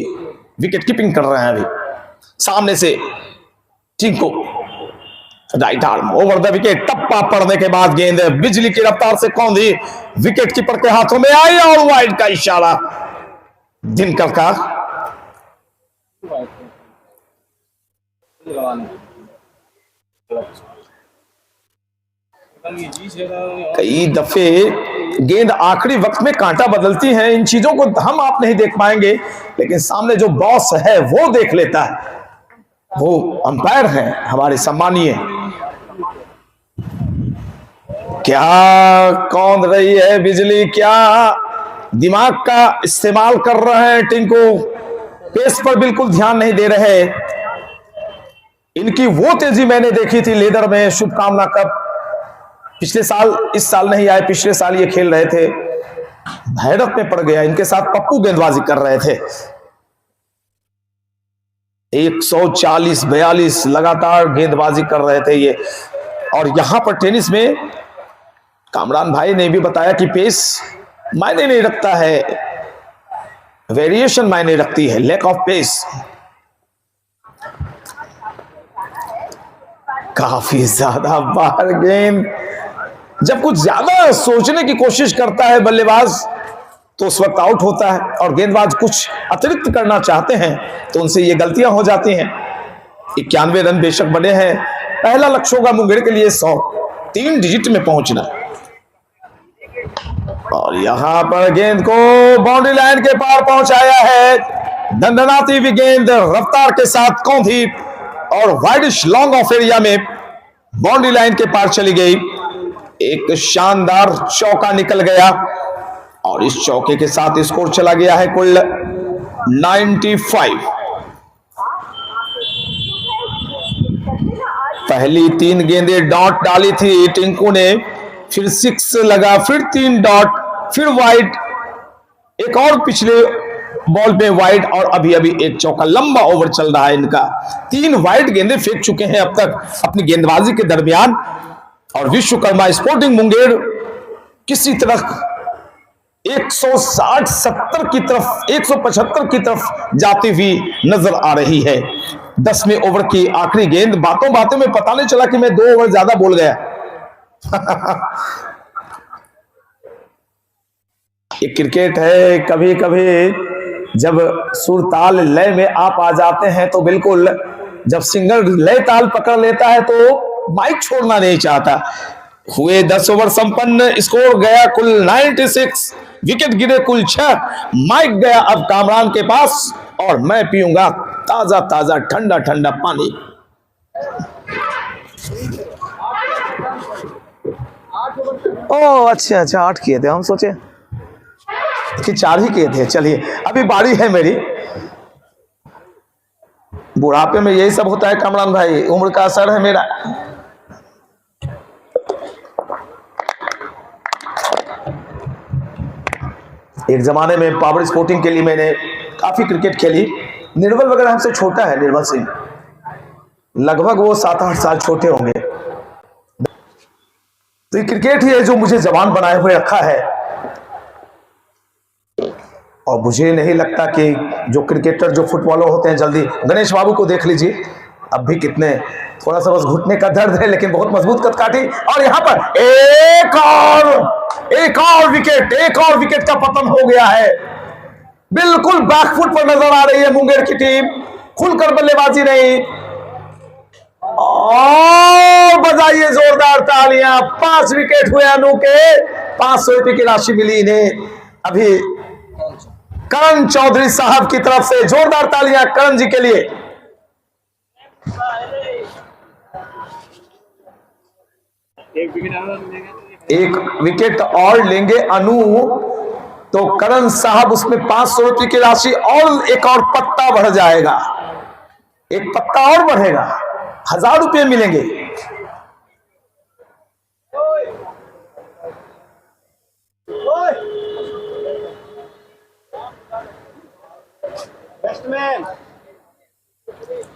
विकेट कीपिंग कर रहे हैं अभी। सामने से Tinku, right arm over the wicket, टप्पा पड़ने के बाद गेंद बिजली की रफ्तार से कौंधी विकेट कीपर के हाथों में आई, और वाइड का इशारा दिनकर का। कई दफे गेंद आखिरी वक्त में कांटा बदलती है। इन चीजों को हम आप नहीं देख पाएंगे, लेकिन सामने जो बॉस है वो देख लेता है। वो अंपायर है हमारे सम्मानीय। क्या कौंध रही है बिजली, क्या दिमाग का इस्तेमाल कर रहे हैं टिंकू, पेस पर बिल्कुल ध्यान नहीं दे रहे। इनकी वो तेजी मैंने देखी थी लेदर में शुभकामना कप, पिछले साल, इस साल नहीं आए, पिछले साल ये खेल रहे थे, हैरत में पड़ गया। इनके साथ पप्पू गेंदबाजी कर रहे थे, 140-42 लगातार गेंदबाजी कर रहे थे ये। और यहां पर टेनिस में कामरान भाई ने भी बताया कि पेस मायने नहीं रखता है, वेरिएशन मायने रखती है, लैक ऑफ पेस। काफी ज्यादा बाहर गेंद। जब कुछ ज्यादा सोचने की कोशिश करता है बल्लेबाज तो उस वक्त आउट होता है, और गेंदबाज कुछ अतिरिक्त करना चाहते हैं तो उनसे ये गलतियां हो जाती हैं। 91 रन बेशक बने हैं, पहला लक्ष्य होगा मुंगेर के लिए 100, 3 डिजिट में पहुंचना। और यहां पर गेंद को बाउंड्री लाइन के पार पहुंचाया है, दंडनाती हुई गेंद रफ्तार के साथ कौंधी और वाइडिश लॉन्ग ऑफ एरिया में बाउंड्री लाइन के पार चली गई। एक शानदार चौका निकल गया और इस चौके के साथ स्कोर चला गया है कुल 95। पहली 3 गेंदें डॉट डाली थी टिंकू ने, फिर 6 लगा, फिर 3 डॉट, फिर वाइड, एक और पिछले बॉल पे वाइड, और अभी अभी एक चौका। लंबा ओवर चल रहा है इनका, 3 वाइड गेंदें फेंक चुके हैं अब तक अपनी गेंदबाजी के दरमियान। और विश्वकर्मा स्पोर्टिंग मुंगेर किसी तरह 160-70 की तरफ, 175 की तरफ जाती हुई नजर आ रही है। 10वें ओवर की आखिरी गेंद। बातों बातों में पता नहीं चला कि मैं 2 ओवर ज्यादा बोल गया। ये क्रिकेट है, कभी कभी जब सुर ताल लय में आप आ जाते हैं तो बिल्कुल, जब सिंगर लय ताल पकड़ लेता है तो माइक छोड़ना नहीं चाहता। हुए 10 ओवर संपन्न, स्कोर गया कुल 96, विकेट गिरे कुल 6। माइक गया अब कामरान के पास और मैं पीऊंगा ताजा ताजा ठंडा ठंडा पानी। ओ अच्छा अच्छा, 8 किए थे, हम सोचे कि 4 ही किए थे। चलिए अभी बारी है मेरी। बुढ़ापे में यही सब होता है कामरान भाई, उम्र का असर है मेरा। एक जमाने में पावर स्पोर्टिंग के लिए मैंने काफी क्रिकेट खेली। निर्मल वगैरह हमसे छोटा है, निर्मल सिंह, लगभग वो 7-8 साल छोटे होंगे। तो ये क्रिकेट ही है जो मुझे जवान बनाए हुए रखा है। और मुझे नहीं लगता कि जो क्रिकेटर, जो फुटबॉलर होते हैं जल्दी, गणेश बाबू को देख लीजिए, अब भी कितने, थोड़ा सा बस घुटने का दर्द है लेकिन बहुत मजबूत कद काटी। और यहां पर एक और विकेट का पतन हो गया है। बिल्कुल बैकफुट पर नजर आ रही है मुंगेर की टीम, खुलकर बल्लेबाजी नहीं। और बजाइए जोरदार तालियां, 5 विकेट हुए अनु के, 500 रुपए की राशि मिली इन्हें। अभी करण चौधरी साहब की तरफ से जोरदार तालियां करण जी के लिए। एक विकेट और लेंगे अनु तो करण साहब उसमें 500 रुपए की राशि और एक और पत्ता बढ़ जाएगा, एक पत्ता और बढ़ेगा, 1000 रुपए मिलेंगे।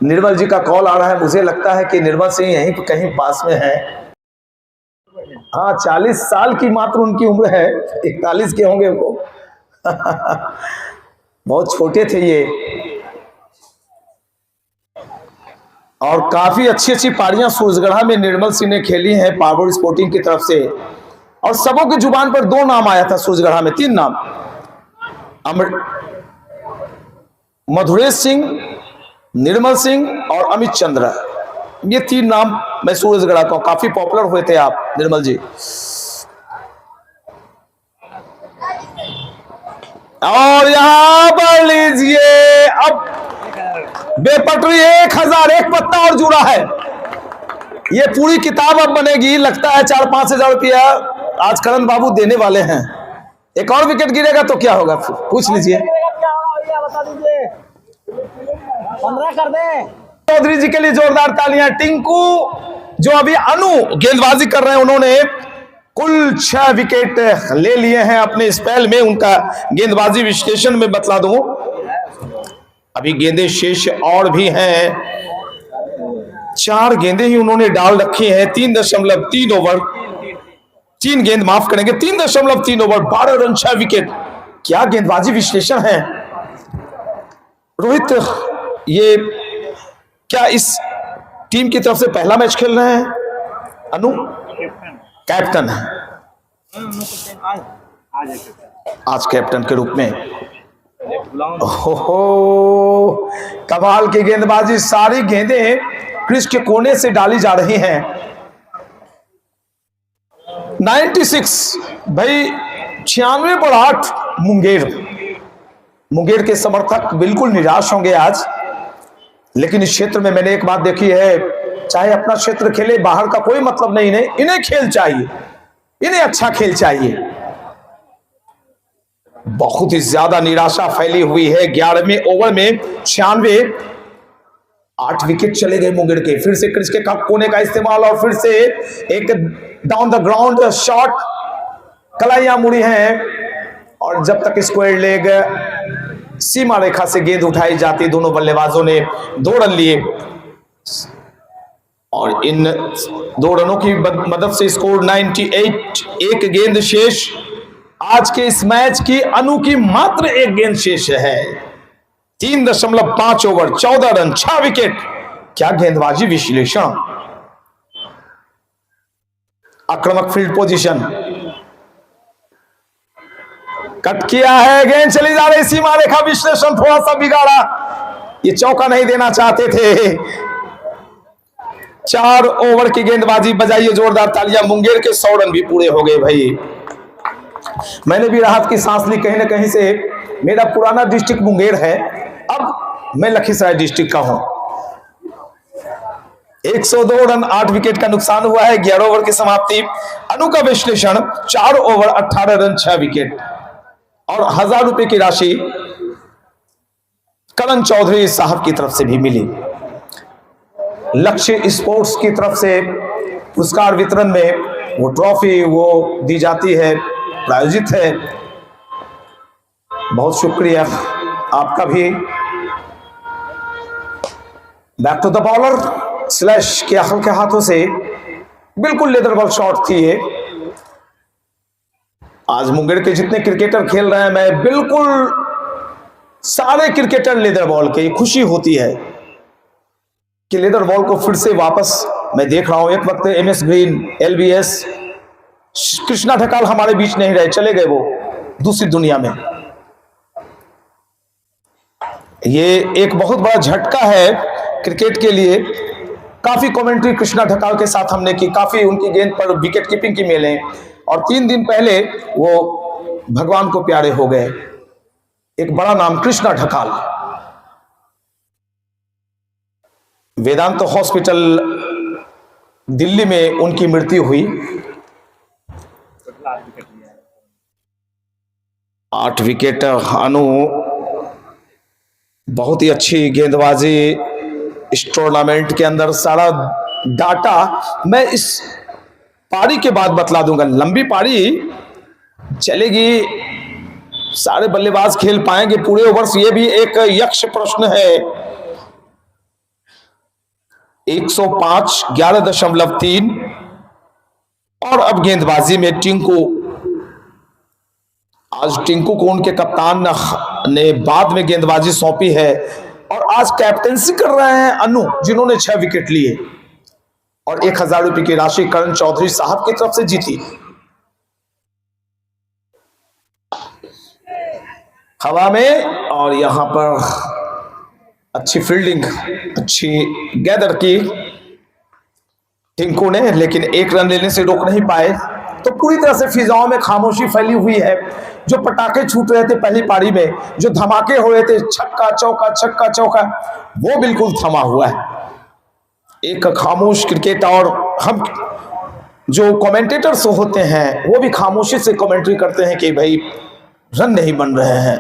निर्मल जी का कॉल आ रहा है, मुझे लगता है कि निर्मल सिंह यहीं कहीं पास में है। हाँ, 40 साल की मात्र उनकी उम्र है, 41 के होंगे वो। बहुत छोटे थे ये, और काफी अच्छी अच्छी पारियां सूरजगढ़ा में निर्मल सिंह ने खेली हैं पावर स्पोर्टिंग की तरफ से। और सबों की जुबान पर 2 नाम आया था सूरजगढ़ा में, 3 नाम, मधुरेश सिंह, निर्मल सिंह और अमित चंद्र। ये 3 नाम मैं सूरजगढ़ा का, काफी पॉपुलर हुए थे आप निर्मल जी। और यहां पर लीजिए, अब बेपटरी 1001 पत्ता और जुड़ा है। ये पूरी किताब अब बनेगी, लगता है 4-5 हजार रुपया आज करण बाबू देने वाले हैं। एक और विकेट गिरेगा तो क्या होगा, पूछ लीजिए। बता दीजिए, 15 कर दे। चौधरी जी के लिए जोरदार तालियां। टिंकू जो अभी अनु गेंदबाजी कर रहे हैं, उन्होंने कुल 6 विकेट ले लिए हैं अपने स्पेल में। उनका गेंदबाजी विश्लेषण में बतला दूं, अभी गेंदें शेष और भी हैं, 4 गेंदें ही उन्होंने डाल रखी हैं। 3.3 ओवर, 3 गेंद, माफ करेंगे, 3.3 ओवर, 12 रन, 6 विकेट। क्या गेंदबाजी विश्लेषण है रोहित। ये क्या इस टीम की तरफ से पहला मैच खेल रहे हैं अनु? कैप्टन है। आज कैप्टन के रूप में। हो कमाल की गेंदबाजी, सारी गेंदें क्रीज के कोने से डाली जा रही हैं। 96 भाई, 96 पर 8 मुंगेर के समर्थक बिल्कुल निराश होंगे आज। लेकिन इस क्षेत्र में मैंने एक बात देखी है, चाहे अपना क्षेत्र खेले बाहर का कोई मतलब नहीं, इन्हें खेल चाहिए, इन्हें अच्छा खेल चाहिए। बहुत ही ज्यादा निराशा फैली हुई है। 11वें ओवर में 96, 8 विकेट चले गए मुंगेर के। फिर से क्रीज के कोने का इस्तेमाल और फिर से एक डाउन द ग्राउंड शॉट, कलाइयां मुड़ी हैं और जब तक स्क्वायर लेग सीमा रेखा से गेंद उठाई जाती, दोनों बल्लेबाजों ने 2 रन लिए और इन 2 रनों की मदद से स्कोर 98। एक गेंद शेष आज के इस मैच की। अनु की मात्र एक गेंद शेष है। 3.5 ओवर, 14 रन, 6 विकेट। क्या गेंदबाजी विश्लेषण, आक्रामक फील्ड पोजीशन, कट किया है, गेंद चली जा रही सीमा रेखा, विश्लेषण थोड़ा सा बिगाड़ा, ये चौका नहीं देना चाहते थे। 4 ओवर की गेंदबाजी, बजाइए जोरदार तालियां। मुंगेर के 100 रन भी पूरे हो गए भाई। मैंने भी राहत की सांस ली कहीं ना कहीं से। मेरा पुराना डिस्ट्रिक्ट मुंगेर है, अब मैं लखीसराय डिस्ट्रिक्ट का हूं। 102 रन, 8 विकेट का नुकसान हुआ है। 11 ओवर की समाप्ति। अनु का विश्लेषण, 4 ओवर, 18 रन, 6 विकेट और 1000 रुपए की राशि करण चौधरी साहब की तरफ से भी मिली। लक्ष्य स्पोर्ट्स की तरफ से पुरस्कार वितरण में वो ट्रॉफी वो दी जाती है, प्रायोजित है। बहुत शुक्रिया आपका भी। Back to the bowler, slash के हल्के हाथों से बिल्कुल लेदर बॉल शॉट थी ये। आज मुंगेर के जितने क्रिकेटर खेल रहे हैं, मैं बिल्कुल सारे क्रिकेटर लेदर बॉल के, खुशी होती है कि लेदर बॉल को फिर से वापस मैं देख रहा हूं। एक वक्त MS green, LBS, Krishna Dhakal हमारे बीच नहीं रहे, चले गए वो दूसरी दुनिया में। ये एक बहुत बड़ा झटका है क्रिकेट के लिए। काफी कमेंट्री कृष्णा ढकाल के साथ हमने की, काफी उनकी गेंद पर विकेट कीपिंग की मिले और 3 दिन पहले वो भगवान को प्यारे हो गए। एक बड़ा नाम कृष्णा ढकाल। वेदांत हॉस्पिटल दिल्ली में उनकी मृत्यु हुई। 8 विकेट। अनु बहुत ही अच्छी गेंदबाजी इस टूर्नामेंट के अंदर। सारा डाटा मैं इस पारी के बाद बतला दूंगा। लंबी पारी चलेगी, सारे बल्लेबाज खेल पाएंगे पूरे ओवर्स, ये भी एक यक्ष प्रश्न है। 105, 11.3 और अब गेंदबाजी में टिंकू। आज टिंकू को उनके कप्तान ने बाद में गेंदबाजी सौंपी है और आज कैप्टेंसी कर रहे हैं अनु, जिन्होंने 6 विकेट लिए और 1000 रुपए की राशि करण चौधरी साहब की तरफ से जीती। हवा में और यहां पर अच्छी फील्डिंग, अच्छी गैदर की टिंकू ने, लेकिन 1 रन लेने से रोक नहीं पाए। तो पूरी तरह से फिजाओं में खामोशी फैली हुई है। जो पटाखे छूट रहे थे पहली पारी में, जो धमाके हो रहे थे, छक्का चौका छक्का चौका, वो बिल्कुल थमा हुआ है। एक खामोश क्रिकेट। और हम जो कमेंटेटर्स होते हैं वो भी खामोशी से कमेंट्री करते हैं कि भाई रन नहीं बन रहे हैं।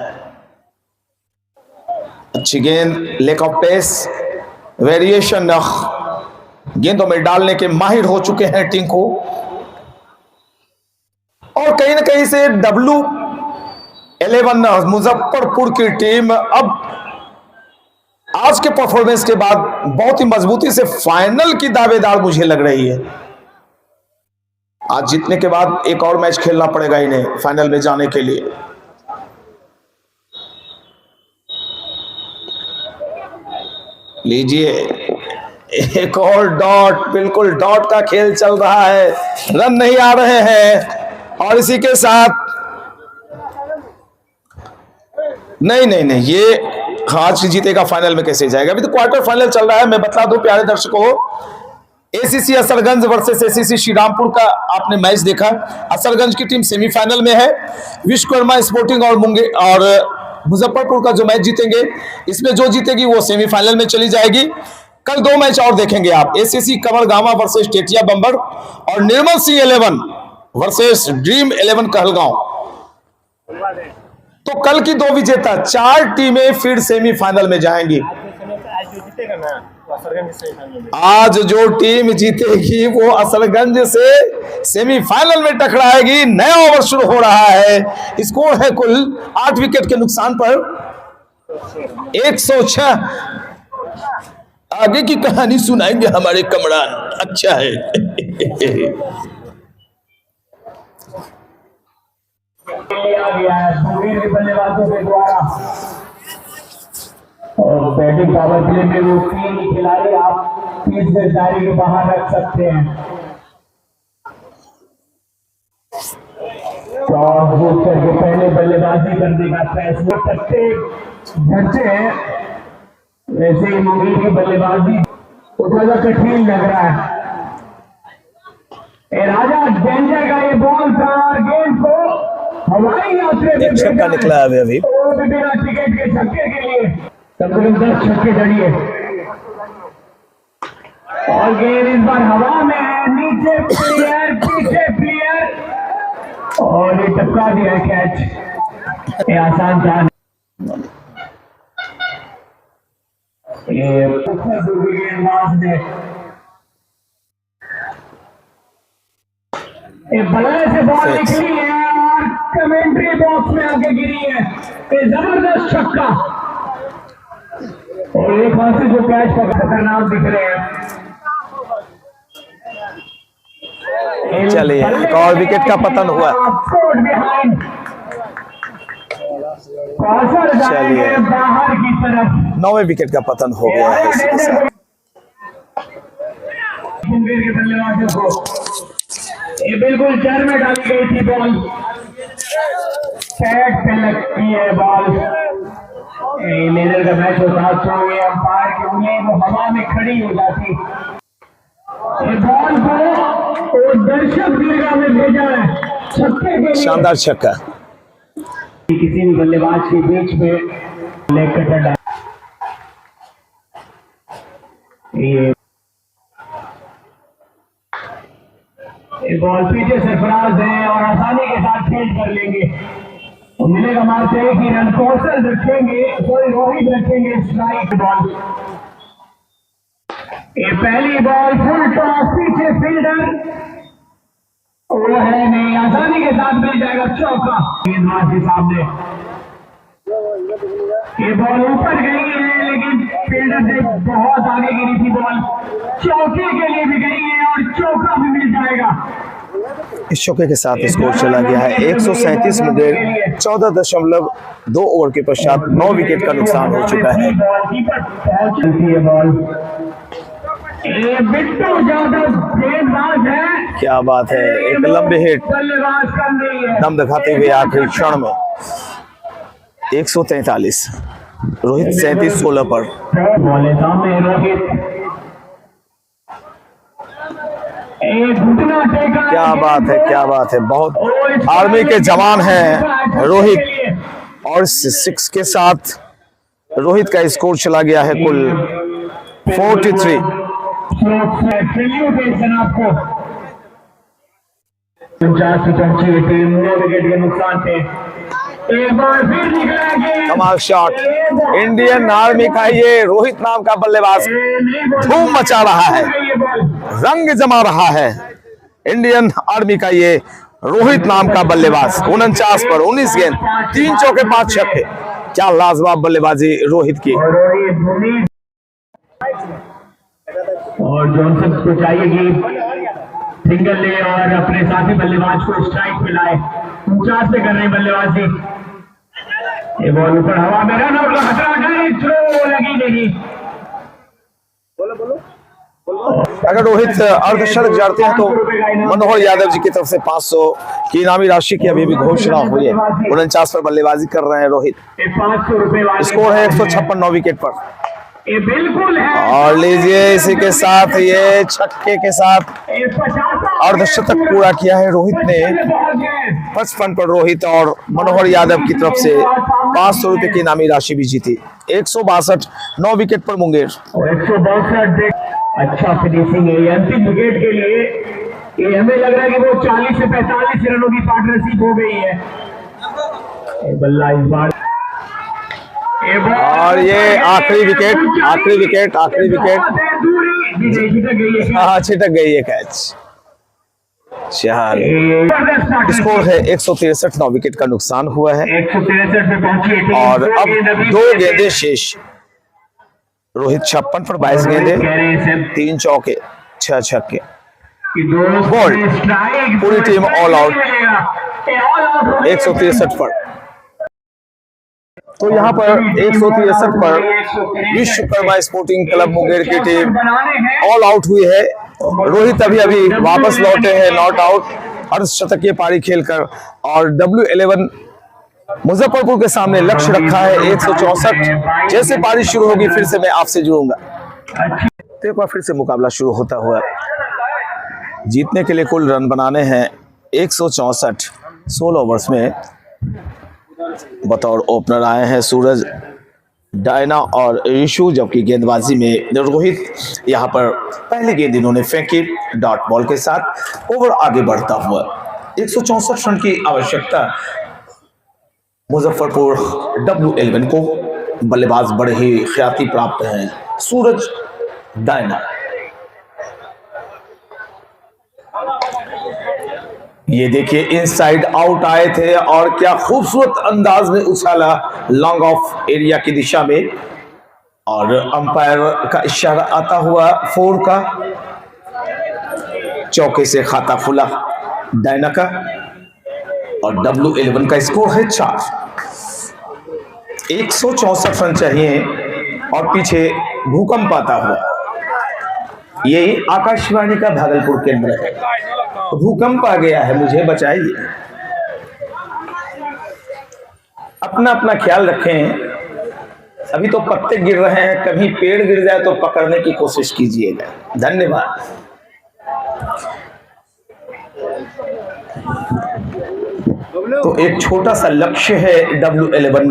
अच्छी गेंद, लेक ऑफ पेस, वेरिएशन गेंदों में डालने के माहिर हो चुके हैं टिंकू। और कहीं ना कहीं से W11 मुजफ्फरपुर की टीम अब आज के परफॉर्मेंस के बाद बहुत ही मजबूती से फाइनल की दावेदार मुझे लग रही है। आज जीतने के बाद एक और मैच खेलना पड़ेगा इन्हें फाइनल में जाने के लिए। लीजिए एक और डॉट, बिल्कुल डॉट का खेल चल रहा है, रन नहीं आ रहे हैं और इसी के साथ नहीं नहीं नहीं, ये आज जीतेगा फाइनल में कैसे जाएगा? अभी तो क्वार्टर फाइनल चल रहा है। मैं बता दूं प्यारे दर्शकों, ACC Asarganj versus ACC Shrirampur का आपने मैच देखा। असरगंज की टीम सेमीफाइनल में है। विश्वकर्मा स्पोर्टिंग और मुजफ्फरपुर का जो मैच जीतेंगे, इसमें जो जीतेगी वो सेमीफाइनल में चली जाएगी। कल 2 मैच और देखेंगे आप, एसीसी कमरगामा वर्सेस टेटिया बम्बर और निर्मल सिंह 11 वर्सेस ड्रीम 11 कहलगांव। तो कल की 2 विजेता, 4 टीमें फिर सेमीफाइनल में जाएंगी। आज जो टीम जीतेगी वो असरगंज से सेमीफाइनल में टकराएगी। नया ओवर शुरू हो रहा है। स्कोर है कुल 8 विकेट के नुकसान पर 106। आगे की कहानी सुनाएंगे हमारे कमरान। अच्छा है। बल्लेबाजों के द्वारा और बैटिंग पावर प्ले में वो 3 खिलाड़ी आप 30 से दायरे के बाहर रख सकते हैं। टॉस बुक करके पहले बल्लेबाजी करने का फैसला प्रत्येक घंटे हैं। वैसे ही मुंगेर की बल्लेबाजी थोड़ा कठिन लग रहा है। राजा डेंजर का ये बॉल था और गेंद को हवाई यात्रा में छक्का निकला है अभी। बिना टिकट के छक्के के लिए कम से कम 10 छक्के जड़िए और गेंद इस बार हवा में है। नीचे प्लेयर, पीछे प्लेयर और ये टपका दिया है कैच। ये आसान था। ये गेंदबाज ने बल्ले से बॉल निकली है और कमेंट्री बॉक्स में आके गिरी है। ये जबरदस्त छक्का और एक हाथ से जो कैच पकड़ खतरनाक दिख रहे हैं। चलिए, एक और विकेट का पतन हुआ। चलिए, बाहर की तरफ 9वें विकेट का पतन हो गया है इसी के साथ। मुंगेर के बल्लेबाजों को ये बिल्कुल जड़ में डाली गई थी बॉल। पैड पे लगती है बॉल। लेजर का मैच होता तो ये अंपायर की उंगली वो हवा में खड़ी हो जाती। ये बॉल को दर्शक दीर्घा में भेजा है छक्के के लिए। शानदार छक्का। किसी भी बल्लेबाज के बीच में लेग कटर डाल। ये बॉल पीछे सरफराज है और आसानी के साथ फील्ड कर लेंगे। तो मिलेगा मारते हैं कि रन कौशल रखेंगे, रोहित रखेंगे स्ट्राइक बॉल। ये पहली बॉल फुल टॉस, पीछे फील्डर वो है नहीं, आसानी के साथ मिल जाएगा चौका गेंदबाज के सामने। ये बॉल ऊपर गई है लेकिन फील्डर से बहुत आगे गिरी थी बॉल। चौके के लिए भी गई है और चौका भी मिल जाएगा। इस चौके के साथ स्कोर चला गया है 137 मुंगेर 14.2 ओवर के पश्चात 9 विकेट का नुकसान हो चुका है। बिट्टू यादव गेंदबाज है। क्या बात है, एक लंबे हिट दम दिखाते हुए आखिरी क्षण में 143। रोहित 37-16 पर। क्या बात है, क्या बात है। बहुत आर्मी के जवान हैं रोहित और 6 के साथ रोहित का स्कोर चला गया है कुल 43। आपको 49 टीम 9 विकेट के नुकसान पे एक बार फिर निकला। कमाल शॉट। इंडियन आर्मी का ये रोहित नाम का बल्लेबाज धूम मचा रहा है, रंग जमा रहा है। इंडियन आर्मी का ये रोहित नाम का बल्लेबाज 49 पर 19 गेंद 3 चौके 5 छक्के। क्या लाजवाब बल्लेबाजी रोहित की। और जॉनसन को चाहिए कि सिंगल ले और अपने साथी बल्लेबाज को स्ट्राइक पे लाए। 49 से कर रहे बल्लेबाजी। ये बॉल ऊपर हवा में रन और खतरा नहीं, थ्रो लगी नहीं। अगर रोहित अर्धशतक जड़ते हैं तो मनोहर यादव जी की तरफ से 500 की इनामी राशि की अभी भी घोषणा हुई है। 49 पर बल्लेबाजी कर रहे हैं रोहित। 500 रुपए वाली स्कोर है 156 9 विकेट पर। ये बिल्कुल है। और लीजिए इसी के साथ ये छक्के के साथ अर्धशतक पूरा किया है रोहित ने। 55 पर रोहित और मनोहर यादव की तरफ से 500 रुपए की इनामी राशि भी जीती। 162 9 विकेट पर मुंगेर। 162 अच्छा फिनिशिंग है अंतिम विकेट के लिए। ये हमें लग रहा है कि वो 40 से 45 रनों की पार्टनरशिप हो गई है। बल्ला इस बार और ये आखिरी विकेट हाँ छिटक गई है कैच। स्कोर है 163 9 विकेट का नुकसान हुआ है। 163 पे पहुंची और अब 2 गेंदें शेष। रोहित 56 पर 22 गेंदे, 3 चौके 6 छक्के। बॉल पूरी टीम ऑल आउट 163 पर। तो यहाँ पर 163 पर विश्वकर्मा स्पोर्टिंग क्लब मुंगेर की टीम ऑल आउट हुई है। रोहित अभी वापस लौटे हैं नॉट आउट अर्धशतकीय पारी खेलकर। और W11 मुजफ्फरपुर के सामने लक्ष्य रखा है 164। जैसे पारी शुरू होगी फिर से मैं आपसे जुड़ूंगा। तो एक बार फिर से मुकाबला शुरू होता हुआ। जीतने के लिए कुल रन बनाने हैं 164। 16 ओवर्स में बतौर ओपनर आए हैं सूरज, डायना और ऋषु, जबकि गेंदबाजी में रोहित। यहां पर पहली गेंद इन्होंने फेंकी डॉट बॉल के साथ। ओवर आगे बढ़ता हुआ 164 रन की आवश्यकता मुजफ्फरपुर W11 को। बल्लेबाज बड़े ही ख्याति प्राप्त हैं सूरज, डायना। ये देखिए इनसाइड आउट आए थे और क्या खूबसूरत अंदाज में उछाला लॉन्ग ऑफ एरिया की दिशा में। और अंपायर का इशारा आता हुआ 4 का। चौके से खाता खुला डायना का। और W11 का स्कोर है 4। 164 रन चाहिए और पीछे भूकंप आता हुआ। ये आकाशवाणी का भागलपुर केंद्र है। भूकंप आ गया है, मुझे बचाइए। अपना अपना ख्याल रखें। अभी तो पत्ते गिर रहे हैं, कभी पेड़ गिर जाए तो पकड़ने की कोशिश कीजिएगा। धन्यवाद। तो एक छोटा सा लक्ष्य है W11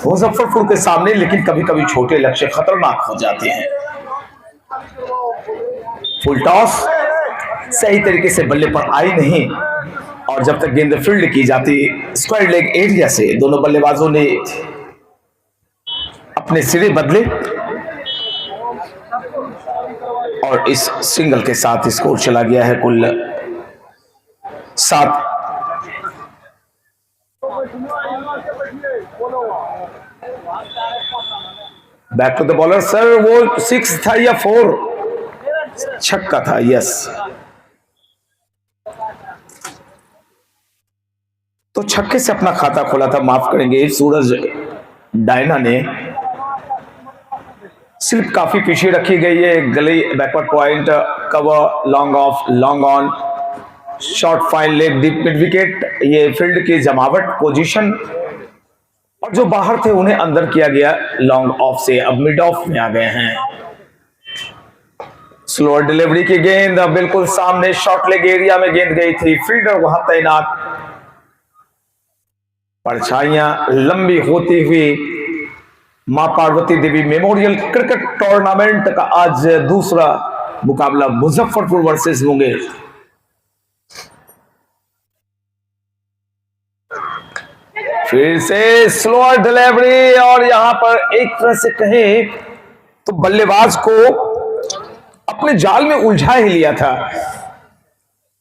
मुजफ्फरपुर के सामने, लेकिन कभी कभी छोटे लक्ष्य खतरनाक हो जाते हैं। फुल टॉस सही तरीके से बल्ले पर आई नहीं। और जब तक गेंद फील्ड की जाती स्क्वायर लेग एरिया से दोनों बल्लेबाजों ने अपने सिरे बदले। और इस सिंगल के साथ स्कोर चला गया है कुल 7। Back to the bowler sir, वो 6 था या 4? छक्का था, यस। तो छक्के से अपना खाता खोला था, माफ करेंगे सूरज डायना ने। स्लिप काफी पीछे रखी गई है। गली backward point, cover, long off, long on, short fine leg, deep mid wicket. ये फील्ड की जमावट, पोजीशन। और जो बाहर थे उन्हें अंदर किया गया लॉन्ग ऑफ से। अब मिड ऑफ में आ गए हैं। स्लोअर डिलीवरी की गेंद बिल्कुल सामने शॉर्ट लेग एरिया में गेंद गई थी। फील्डर वहां तैनात। परछाइयां लंबी होती हुई मां Parvati Devi memorial cricket tournament का आज दूसरा मुकाबला मुजफ्फरपुर वर्सेस मुंगेर। फिर से स्लोअर डिलीवरी। और यहां पर एक तरह से कहें तो बल्लेबाज को अपने जाल में उलझा ही लिया था।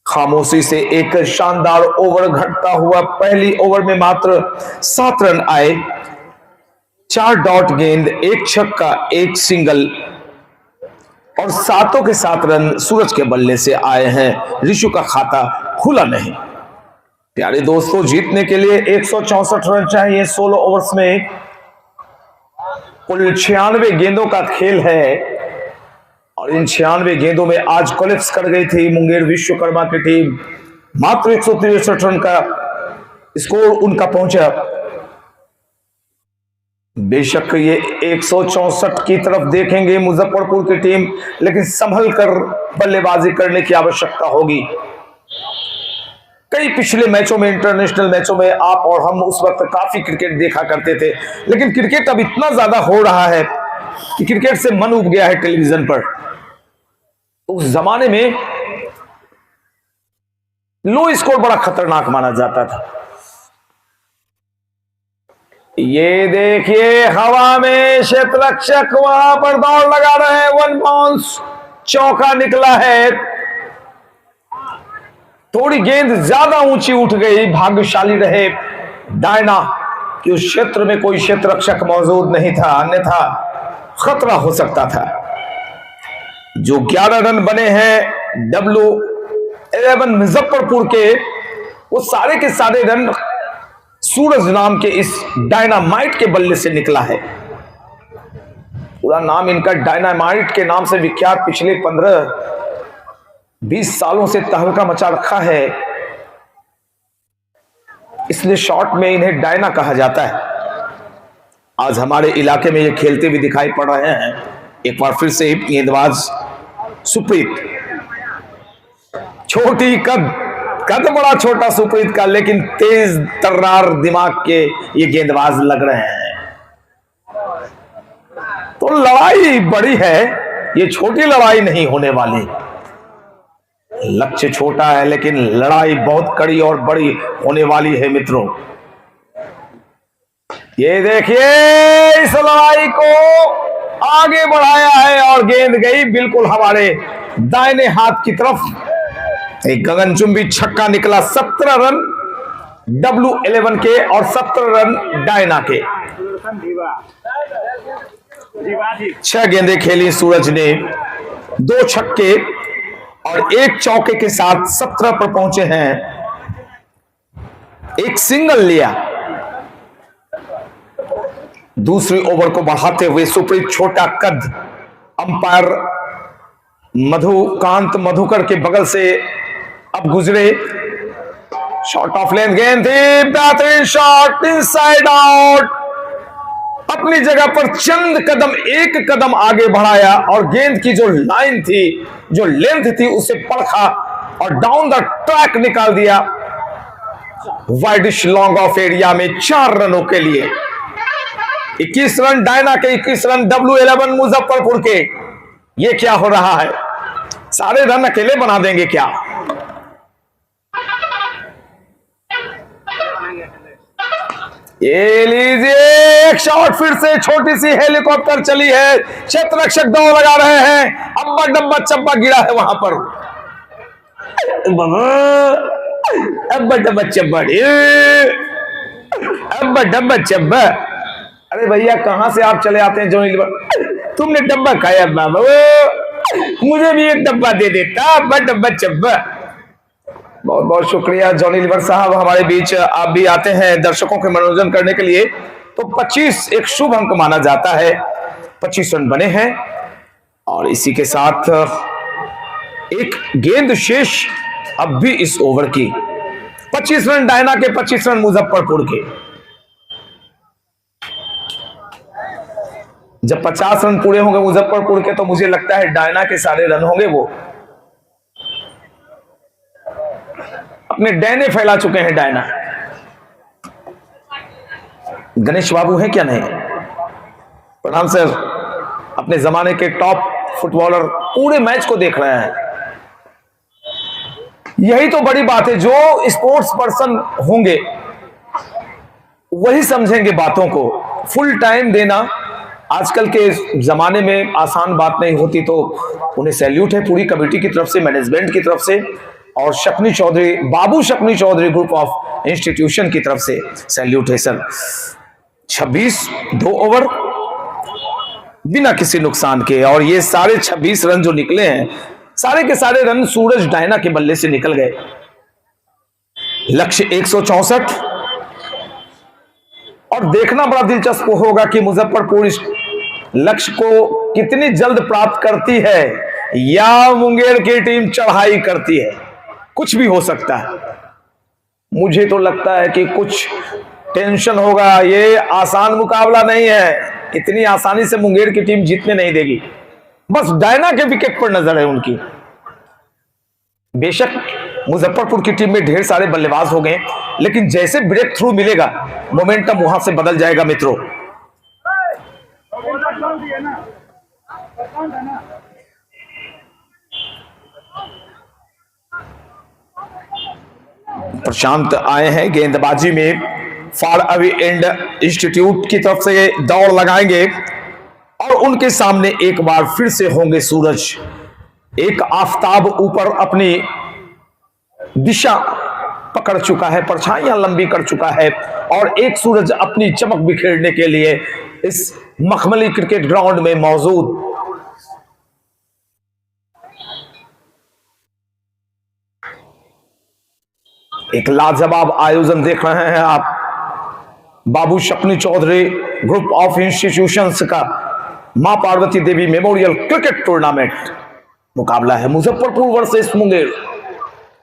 खामोशी से एक शानदार ओवर घटता हुआ। पहली ओवर में मात्र 7 रन आए। 4 डॉट गेंद, 1 छक्का, 1 सिंगल और 7 के 7 रन सूरज के बल्ले से आए हैं। ऋषु का खाता खुला नहीं। प्यारे दोस्तों, जीतने के लिए 164 रन चाहिए 16 ओवर्स में। कुल 96 गेंदों का खेल है और इन 96 गेंदों में आज कोलैप्स कर गई थी मुंगेर विश्वकर्मा की टीम। मात्र 163 रन का स्कोर उनका पहुंचा। बेशक ये 164 की तरफ देखेंगे मुजफ्फरपुर की टीम, लेकिन संभल कर बल्लेबाजी करने की आवश्यकता होगी। कई पिछले मैचों में, इंटरनेशनल मैचों में आप और हम उस वक्त काफी क्रिकेट देखा करते थे, लेकिन क्रिकेट अब इतना ज्यादा हो रहा है कि क्रिकेट से मन उब गया है टेलीविजन पर। उस जमाने में लो स्कोर बड़ा खतरनाक माना जाता था। ये देखिए हवा में क्षेत्ररक्षक वहां पर दौड़ लगा रहे हैं, 1 बाउंस चौका निकला है। थोड़ी गेंद ज्यादा ऊंची उठ गई, भाग्यशाली रहे डायना कि उस क्षेत्र में कोई क्षेत्ररक्षक मौजूद नहीं था, अन्यथा खतरा हो सकता था। जो 11 रन बने हैं W11 मुजफ्फरपुर के, वो सारे के सारे रन सूरज नाम के इस डायनामाइट के बल्ले से निकला है। पूरा नाम इनका डायनामाइट के नाम से विख्यात, पिछले 15-20 सालों से तहलका मचा रखा है, इसलिए शॉर्ट में इन्हें डायना कहा जाता है। आज हमारे इलाके में ये खेलते भी दिखाई पड़ रहे हैं। एक बार फिर से गेंदबाज सुप्रीत, छोटी कद बड़ा छोटा सुप्रीत का, लेकिन तेज तर्रार दिमाग के ये गेंदबाज लग रहे हैं। तो लड़ाई बड़ी है, ये छोटी लड़ाई नहीं होने वाली। लक्ष्य छोटा है लेकिन लड़ाई बहुत कड़ी और बड़ी होने वाली है मित्रों। ये देखिए इस लड़ाई को आगे बढ़ाया है और गेंद गई बिल्कुल हमारे दाहिने हाथ की तरफ। एक गगनचुंबी छक्का निकला। 17 रन W11 के और 17 रन डायना के। 6 गेंदें खेली सूरज ने, 2 छक्के और 1 चौके के साथ 17 पर पहुंचे हैं। एक सिंगल लिया। दूसरी ओवर को बढ़ाते हुए सुप्रीत छोटा कद अंपायर मधुकांत मधुकर के बगल से अब गुजरे। शॉट ऑफ लेंथ गेंद थी, बेहतरीन शॉट, इनसाइड आउट। अपनी जगह पर चंद कदम, 1 कदम आगे बढ़ाया और गेंद की जो लाइन थी, जो लेंथ थी, उसे परखा और डाउन द ट्रैक निकाल दिया वाइडिश लॉन्ग ऑफ एरिया में 4 रनों के लिए। 21 रन डायना के, 21 रन W11 मुजफ्फरपुर के। ये क्या हो रहा है? सारे रन अकेले बना देंगे क्या? ये लीजिए एक शॉट, फिर से छोटी सी हेलीकॉप्टर चली है। क्षेत्ररक्षक दौड़ लगा रहे हैं। अब्बा डब्बा चब्बा गिरा है वहां पर। अब्बा डब्बा चब्बा, अब्बा डब्बा चब्बा। अरे भैया कहां से आप चले आते हैं जॉनी लीवर? तुमने डब्बा खाया बाबा, मुझे भी एक डब्बा दे देता। अब्बा डब्बा चब्बा। बहुत बहुत शुक्रिया जॉनी लीवर साहब, हमारे बीच आप भी आते हैं दर्शकों के मनोरंजन करने के लिए। तो 25 एक शुभ अंक माना जाता है। 25 रन बने हैं और इसी के साथ एक गेंद शेष अब भी इस ओवर की। 25 रन डायना के, 25 रन मुजफ्फरपुर के। जब 50 रन पूरे होंगे मुजफ्फरपुर के, तो मुझे लगता है डायना के सारे रन होंगे वो अपने डैने फैला चुके हैं डायना। गणेश बाबू हैं क्या? नहीं। प्रणाम सर। अपने जमाने के टॉप फुटबॉलर पूरे मैच को देख रहे हैं। यही तो बड़ी बात है, जो स्पोर्ट्स पर्सन होंगे वही समझेंगे बातों को। फुल टाइम देना आजकल के जमाने में आसान बात नहीं होती, तो उन्हें सैल्यूट है पूरी कमेटी की तरफ से, मैनेजमेंट की तरफ से और शकनी चौधरी, बाबू Shakuni Chaudhary group of institution की तरफ से सैल्यूट है सर। 26 2 ओवर बिना किसी नुकसान के, और ये सारे 26 रन जो निकले हैं, सारे के सारे रन सूरज डायना के बल्ले से निकल गए। लक्ष्य 164 और देखना बड़ा दिलचस्प होगा कि मुजफ्फरपुर इस लक्ष्य को कितनी जल्द प्राप्त करती है। या मुंगेर की टीम चढ़ाई करती है, कुछ भी हो सकता है। मुझे तो लगता है कि कुछ टेंशन होगा, ये आसान मुकाबला नहीं है, इतनी आसानी से मुंगेर की टीम जीतने नहीं देगी। बस डायना के विकेट पर नजर है उनकी। बेशक मुजफ्फरपुर की टीम में ढेर सारे बल्लेबाज हो गए, लेकिन जैसे ब्रेक थ्रू मिलेगा मोमेंटम वहां से बदल जाएगा मित्रों। प्रशांत आए हैं गेंदबाजी में, फॉर अवे एंड इंस्टीट्यूट की तरफ से दौड़ लगाएंगे और उनके सामने एक बार फिर से होंगे सूरज। एक आफताब ऊपर अपनी दिशा पकड़ चुका है, परछाइयां लंबी कर चुका है और एक सूरज अपनी चमक बिखेरने के लिए इस मखमली क्रिकेट ग्राउंड में मौजूद। एक लाजवाब आयोजन देख रहे हैं आप, बाबू शपनी चौधरी ग्रुप ऑफ इंस्टीट्यूशंस का मां Parvati Devi memorial cricket tournament मुकाबला है मुजफ्फरपुर वर्सेस मुंगेर।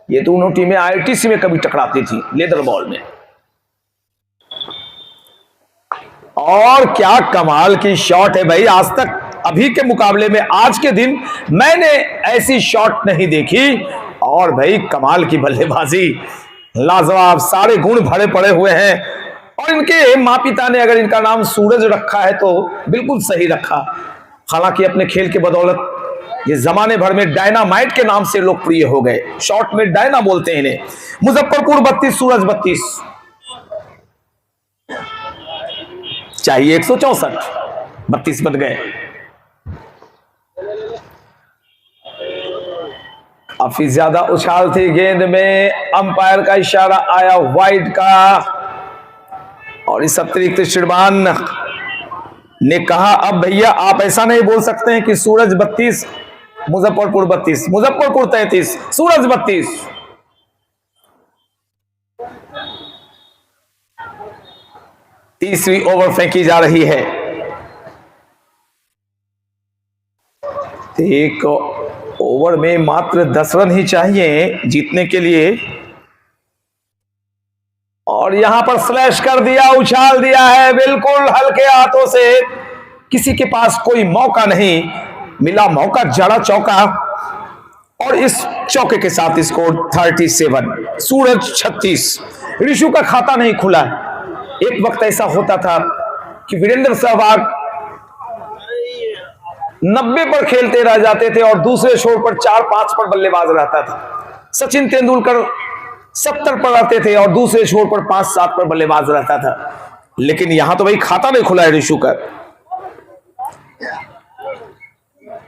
ये दोनों टीमें आईटीसी में कभी टकराती थी लेदर बॉल में। और क्या कमाल की शॉट है भाई, आज तक अभी के मुकाबले में आज के दिन मैंने ऐसी शॉट नहीं देखी। और भाई कमाल की बल्लेबाजी, लाजवाब, सारे गुण भरे पड़े हुए हैं। और इनके माँ पिता ने अगर इनका नाम सूरज रखा है तो बिल्कुल सही रखा। हालांकि अपने खेल के बदौलत ये जमाने भर में डायनामाइट के नाम से लोकप्रिय हो गए, शॉर्ट में डायना बोलते हैं इन्हें। मुजफ्फरपुर 32, सूरज 32, चाहिए 164, 32 बन गए। काफी ज्यादा उछाल थी गेंद में, अंपायर का इशारा आया वाइड का और इस अतिरिक्त श्रीमान ने कहा अब भैया आप ऐसा नहीं बोल सकते हैं कि सूरज 32 मुजफ्फरपुर 32, मुजफ्फरपुर 33 सूरज 32। तीसरी ओवर फेंकी जा रही है। एक ओवर में मात्र 10 रन ही चाहिए जीतने के लिए और यहां पर स्लैश कर दिया, उछाल दिया है बिल्कुल हल्के हाथों से। किसी के पास कोई मौका नहीं मिला, मौका जड़ा चौका और इस चौके के साथ स्कोर 37, सूरज 36। ऋषु का खाता नहीं खुला। एक वक्त ऐसा होता था कि वीरेंद्र सहवाग 90 पर खेलते रह जाते थे और दूसरे छोर पर 4-5 पर बल्लेबाज रहता था। सचिन तेंदुलकर 70 पर रहते थे और दूसरे छोर पर 5-7 पर बल्लेबाज रहता था। लेकिन यहां तो भाई खाता नहीं खुला है ऋषु का।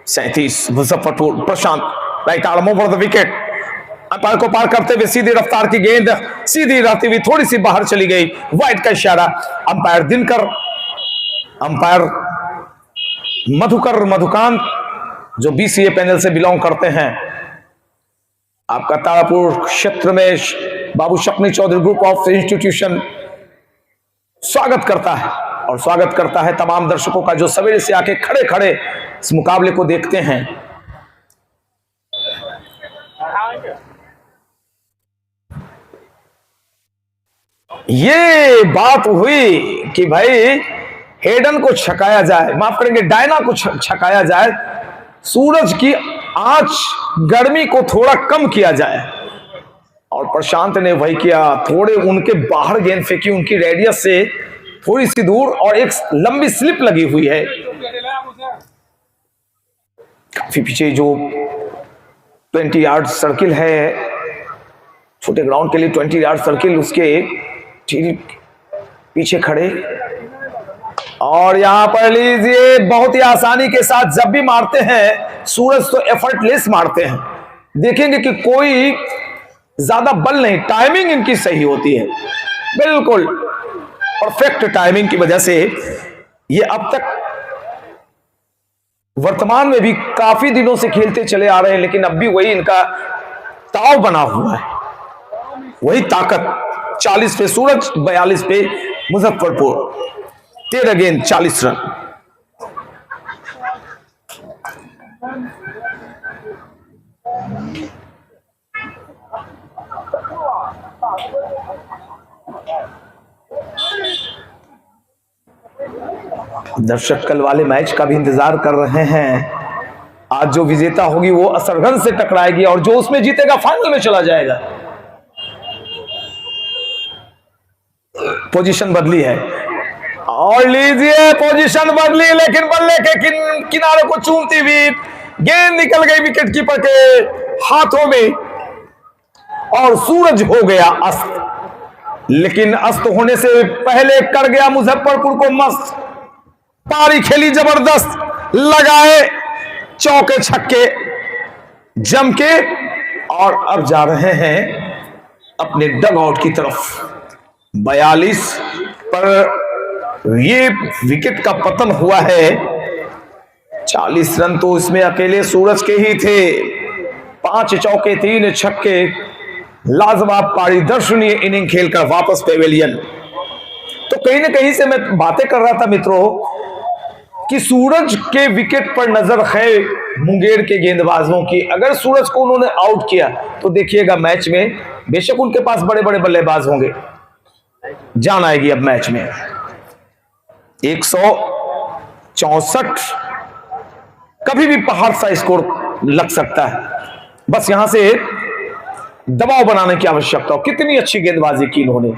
37 Muzaffarpur, Prashant right arm over the wicket. Umpire को पार करते हुए सीधी रफ्तार की गेंद सीधी रहती हुई थोड़ी सी बाहर चली गई, वाइड का इशारा। अंपायर दिनकर, अंपायर मधुकांत जो बीसीए पैनल से बिलोंग करते हैं। आपका तारापुर क्षेत्र में बाबू शपनी चौधरी ग्रुप ऑफ इंस्टीट्यूशन स्वागत करता है और स्वागत करता है तमाम दर्शकों का जो सवेरे से आके खड़े खड़े इस मुकाबले को देखते हैं। ये बात हुई कि भाई हेडन को छकाया जाए, माफ करेंगे डायना को छकाया जाए, सूरज की आंच गर्मी को थोड़ा कम किया जाए और प्रशांत ने वही किया। थोड़े उनके बाहर गेंद फेंकी, उनकी रेडियस से थोड़ी सी दूर और एक लंबी स्लिप लगी हुई है। काफी पीछे जो 20 यार्ड सर्किल है, छोटे ग्राउंड के लिए 20 यार्ड सर्किल, उसके ठीक पीछे खड़े और यहां पर लीजिए बहुत ही आसानी के साथ जब भी मारते हैं सूरज तो एफर्टलेस मारते हैं। देखेंगे कि कोई ज्यादा बल नहीं, टाइमिंग इनकी सही होती है, बिल्कुल परफेक्ट टाइमिंग की वजह से ये अब तक वर्तमान में भी काफी दिनों से खेलते चले आ रहे हैं। लेकिन अब भी वही इनका ताव बना हुआ है, वही ताकत। 40 पे सूरज, 42 पे मुजफ्फरपुर, 13 गेंद 40 रन। दर्शक कल वाले मैच का भी इंतजार कर रहे हैं। आज जो विजेता होगी वो असरगंज से टकराएगी और जो उसमें जीतेगा फाइनल में चला जाएगा। पोजीशन बदली है और लीजिए पोजीशन बदली, लेकिन बल्ले के किनारे को चूमती हुई गेंद निकल गई विकेट कीपर के हाथों में और सूरज हो गया अस्त। लेकिन अस्त होने से पहले कर गया मुजफ्फरपुर को मस्त। पारी खेली जबरदस्त, लगाए चौके छक्के जम के और अब जा रहे हैं अपने डग आउट की तरफ। 42 पर ये विकेट का पतन हुआ है। 40 रन तो इसमें अकेले सूरज के ही थे। 5 चौके 3 छक्के, लाजवाब पारी, दर्शनीय इनिंग खेलकर वापस पेवेलियन। तो कहीं ना कहीं से मैं बातें कर रहा था मित्रों कि सूरज के विकेट पर नजर है मुंगेर के गेंदबाजों की। अगर सूरज को उन्होंने आउट किया तो देखिएगा मैच में बेशक उनके पास बड़े बड़े बल्लेबाज होंगे, जान आएगी अब मैच में। 164 कभी भी पहाड़ सा स्कोर लग सकता है, बस यहां से दबाव बनाने की आवश्यकता हो। कितनी अच्छी गेंदबाजी की इन्होंने,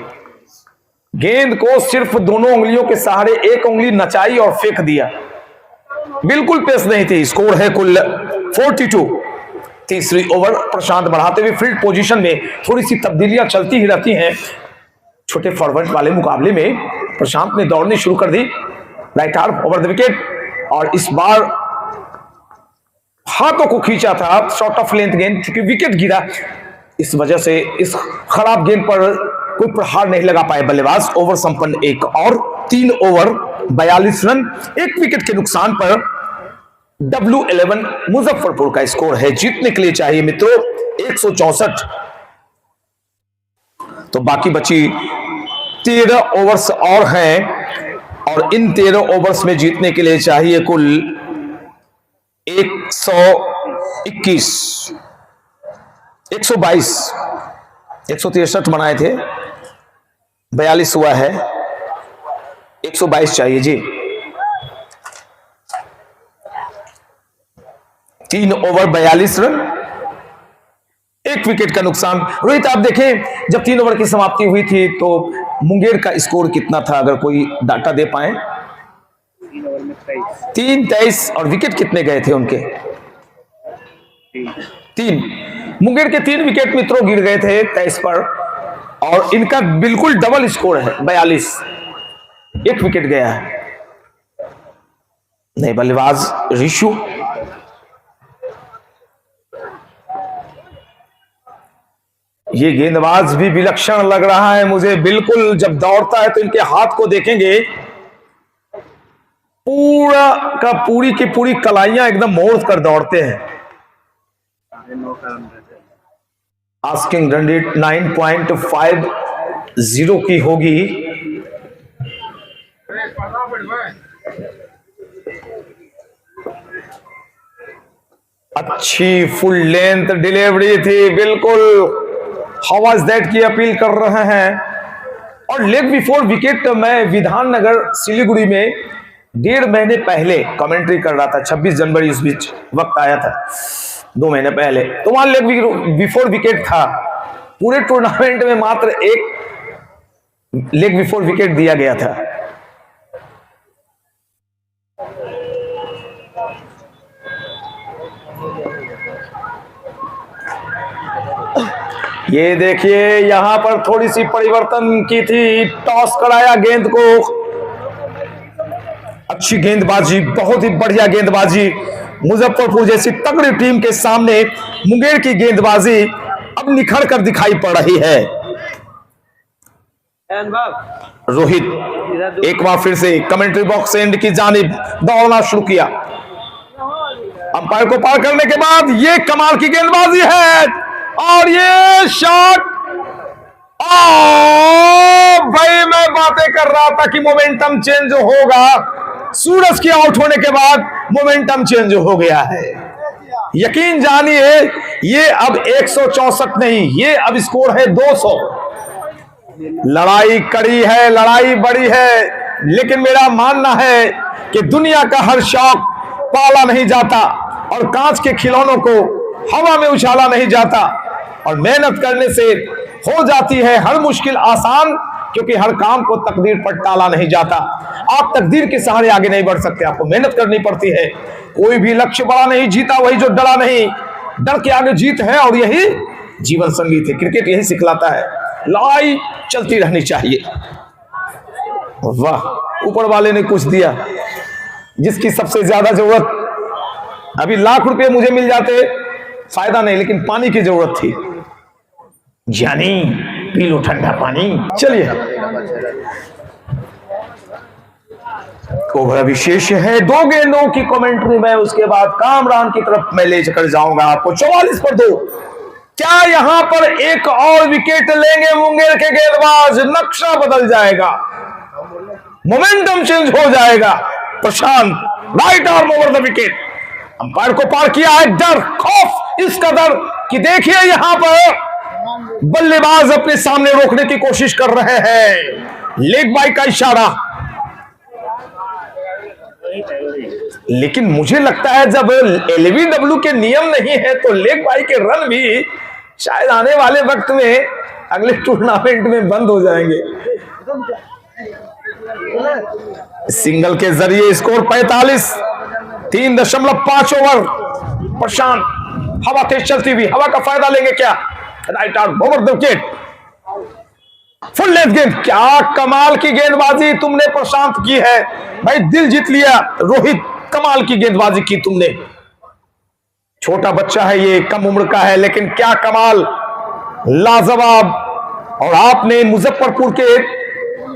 गेंद को सिर्फ दोनों उंगलियों के सहारे एक उंगली नचाई और फेंक दिया, बिल्कुल पेस नहीं थी। स्कोर है कुल 42। तीसरी ओवर प्रशांत बढ़ाते हुए फील्ड पोजीशन में थोड़ी सी तब्दीलियां चलती ही रहती हैं। छोटे फॉरवर्ड वाले मुकाबले में प्रशांत ने दौड़नी शुरू कर दी, right arm over the wicket, और इस बार हाथों को खींचा था शॉर्ट ऑफ लेंथ गेंद, क्योंकि विकेट गिरा, इस वजह से इस खराब गेंद पर कोई प्रहार नहीं लगा पाए बल्लेबाज। ओवर संपन्न एक और 3 ओवर 42 रन, 1 विकेट के नुकसान पर W11 मुजफ्फरपुर का स्कोर है। जीतने के लिए चाहिए मित्रों 164। तो बाकी बची 13 ओवर्स और हैं और इन 13 ओवर्स में जीतने के लिए चाहिए कुल 121, 122, 163 बनाए थे, 42 हुआ है, 122 चाहिए जी। 3 ओवर 42 रन, 1 विकेट का नुकसान। रोहित आप देखें जब 3 ओवर की समाप्ति हुई थी तो मुंगेर का स्कोर कितना था, अगर कोई डाटा दे पाए? 3-23 और विकेट कितने गए थे उनके? 3। मुंगेर के 3 विकेट मित्रों गिर गए थे 23 पर और इनका बिल्कुल डबल स्कोर है 42, 1 विकेट गया है। नए बल्लेबाज रिशु, ये गेंदबाज भी विलक्षण लग रहा है मुझे, बिल्कुल जब दौड़ता है तो इनके हाथ को देखेंगे पूरा का पूरी की पूरी कलाइयां एकदम मोड़ कर दौड़ते हैं। आस्किंग रन रेट 9.50 की होगी। अच्छी फुल लेंथ डिलीवरी थी, बिल्कुल हाउ इज दैट की अपील कर रहे हैं। और लेग बिफोर विकेट मैं विधाननगर सिलीगुड़ी में 1.5 महीने पहले कमेंट्री कर रहा था, 26 जनवरी उस बीच वक्त आया था 2 महीने पहले, तो वहां लेग बिफोर विकेट था। पूरे टूर्नामेंट में मात्र 1 लेग बिफोर विकेट दिया गया था। ये देखिए यहां पर थोड़ी सी परिवर्तन की थी, टॉस कराया गेंद को। अच्छी गेंदबाजी, बहुत ही बढ़िया गेंदबाजी। मुजफ्फरपुर जैसी तगड़ी टीम के सामने मुंगेर की गेंदबाजी अब निखर कर दिखाई पड़ रही है। रोहित एक बार फिर से कमेंट्री बॉक्स एंड की जानिब दौड़ना शुरू किया। अंपायर को पार करने के बाद ये कमाल की गेंदबाजी है और ये शॉट। भाई मैं बातें कर रहा था कि मोमेंटम चेंज होगा, सूरज के आउट होने के बाद मोमेंटम चेंज हो गया है। यकीन जानिए ये अब 164 नहीं, ये अब स्कोर है 200। लड़ाई कड़ी है, लड़ाई बड़ी है, लेकिन मेरा मानना है कि दुनिया का हर शौक पाला नहीं जाता और कांच के खिलौनों को हवा में उछाला नहीं जाता, और मेहनत करने से हो जाती है हर मुश्किल आसान, क्योंकि हर काम को तकदीर पर टाला नहीं जाता। आप तकदीर के सहारे आगे नहीं बढ़ सकते, आपको मेहनत करनी पड़ती है। कोई भी लक्ष्य बड़ा नहीं, जीता वही जो डरा नहीं। डर के आगे जीत है, और यही जीवन संगीत है। क्रिकेट यही सिखलाता है, लड़ाई चलती रहनी चाहिए। वाह, ऊपर वाले ने कुछ दिया। जिसकी सबसे ज्यादा जरूरत, अभी लाख रुपए मुझे मिल जाते फायदा नहीं, लेकिन पानी की जरूरत थी। जानी पी लो ठंडा पानी। चलिए, ओवर विशेष है, 2 गेंदों की कमेंट्री में, उसके बाद कामरान की तरफ मैं ले चकर जाऊंगा आपको। 44 पर 2। क्या यहां पर एक और विकेट लेंगे मुंगेर के गेंदबाज? नक्शा बदल जाएगा, मोमेंटम चेंज हो जाएगा। Prashant right arm over the wicket. Umpire को पार किया है डर, खौफ इस कदर कि देखिए यहां पर बल्लेबाज अपने सामने रोकने की कोशिश कर रहे हैं। लेग बाई का इशारा, लेकिन मुझे लगता है जब LBW के नियम नहीं है तो लेग बाई के रन भी शायद आने वाले वक्त में अगले टूर्नामेंट में बंद हो जाएंगे। सिंगल के जरिए स्कोर 45, 3.5 ओवर। प्रशांत, हवा तेज चलती हुई, हवा का फायदा लेंगे क्या? Right arm over the wicket, full length गेंद। क्या कमाल की गेंदबाजी तुमने प्रशांत की है भाई, दिल जीत लिया। रोहित, कमाल की गेंदबाजी की तुमने। छोटा बच्चा है ये, कम उम्र का है, लेकिन क्या कमाल, लाजवाब। और आपने मुजफ्फरपुर के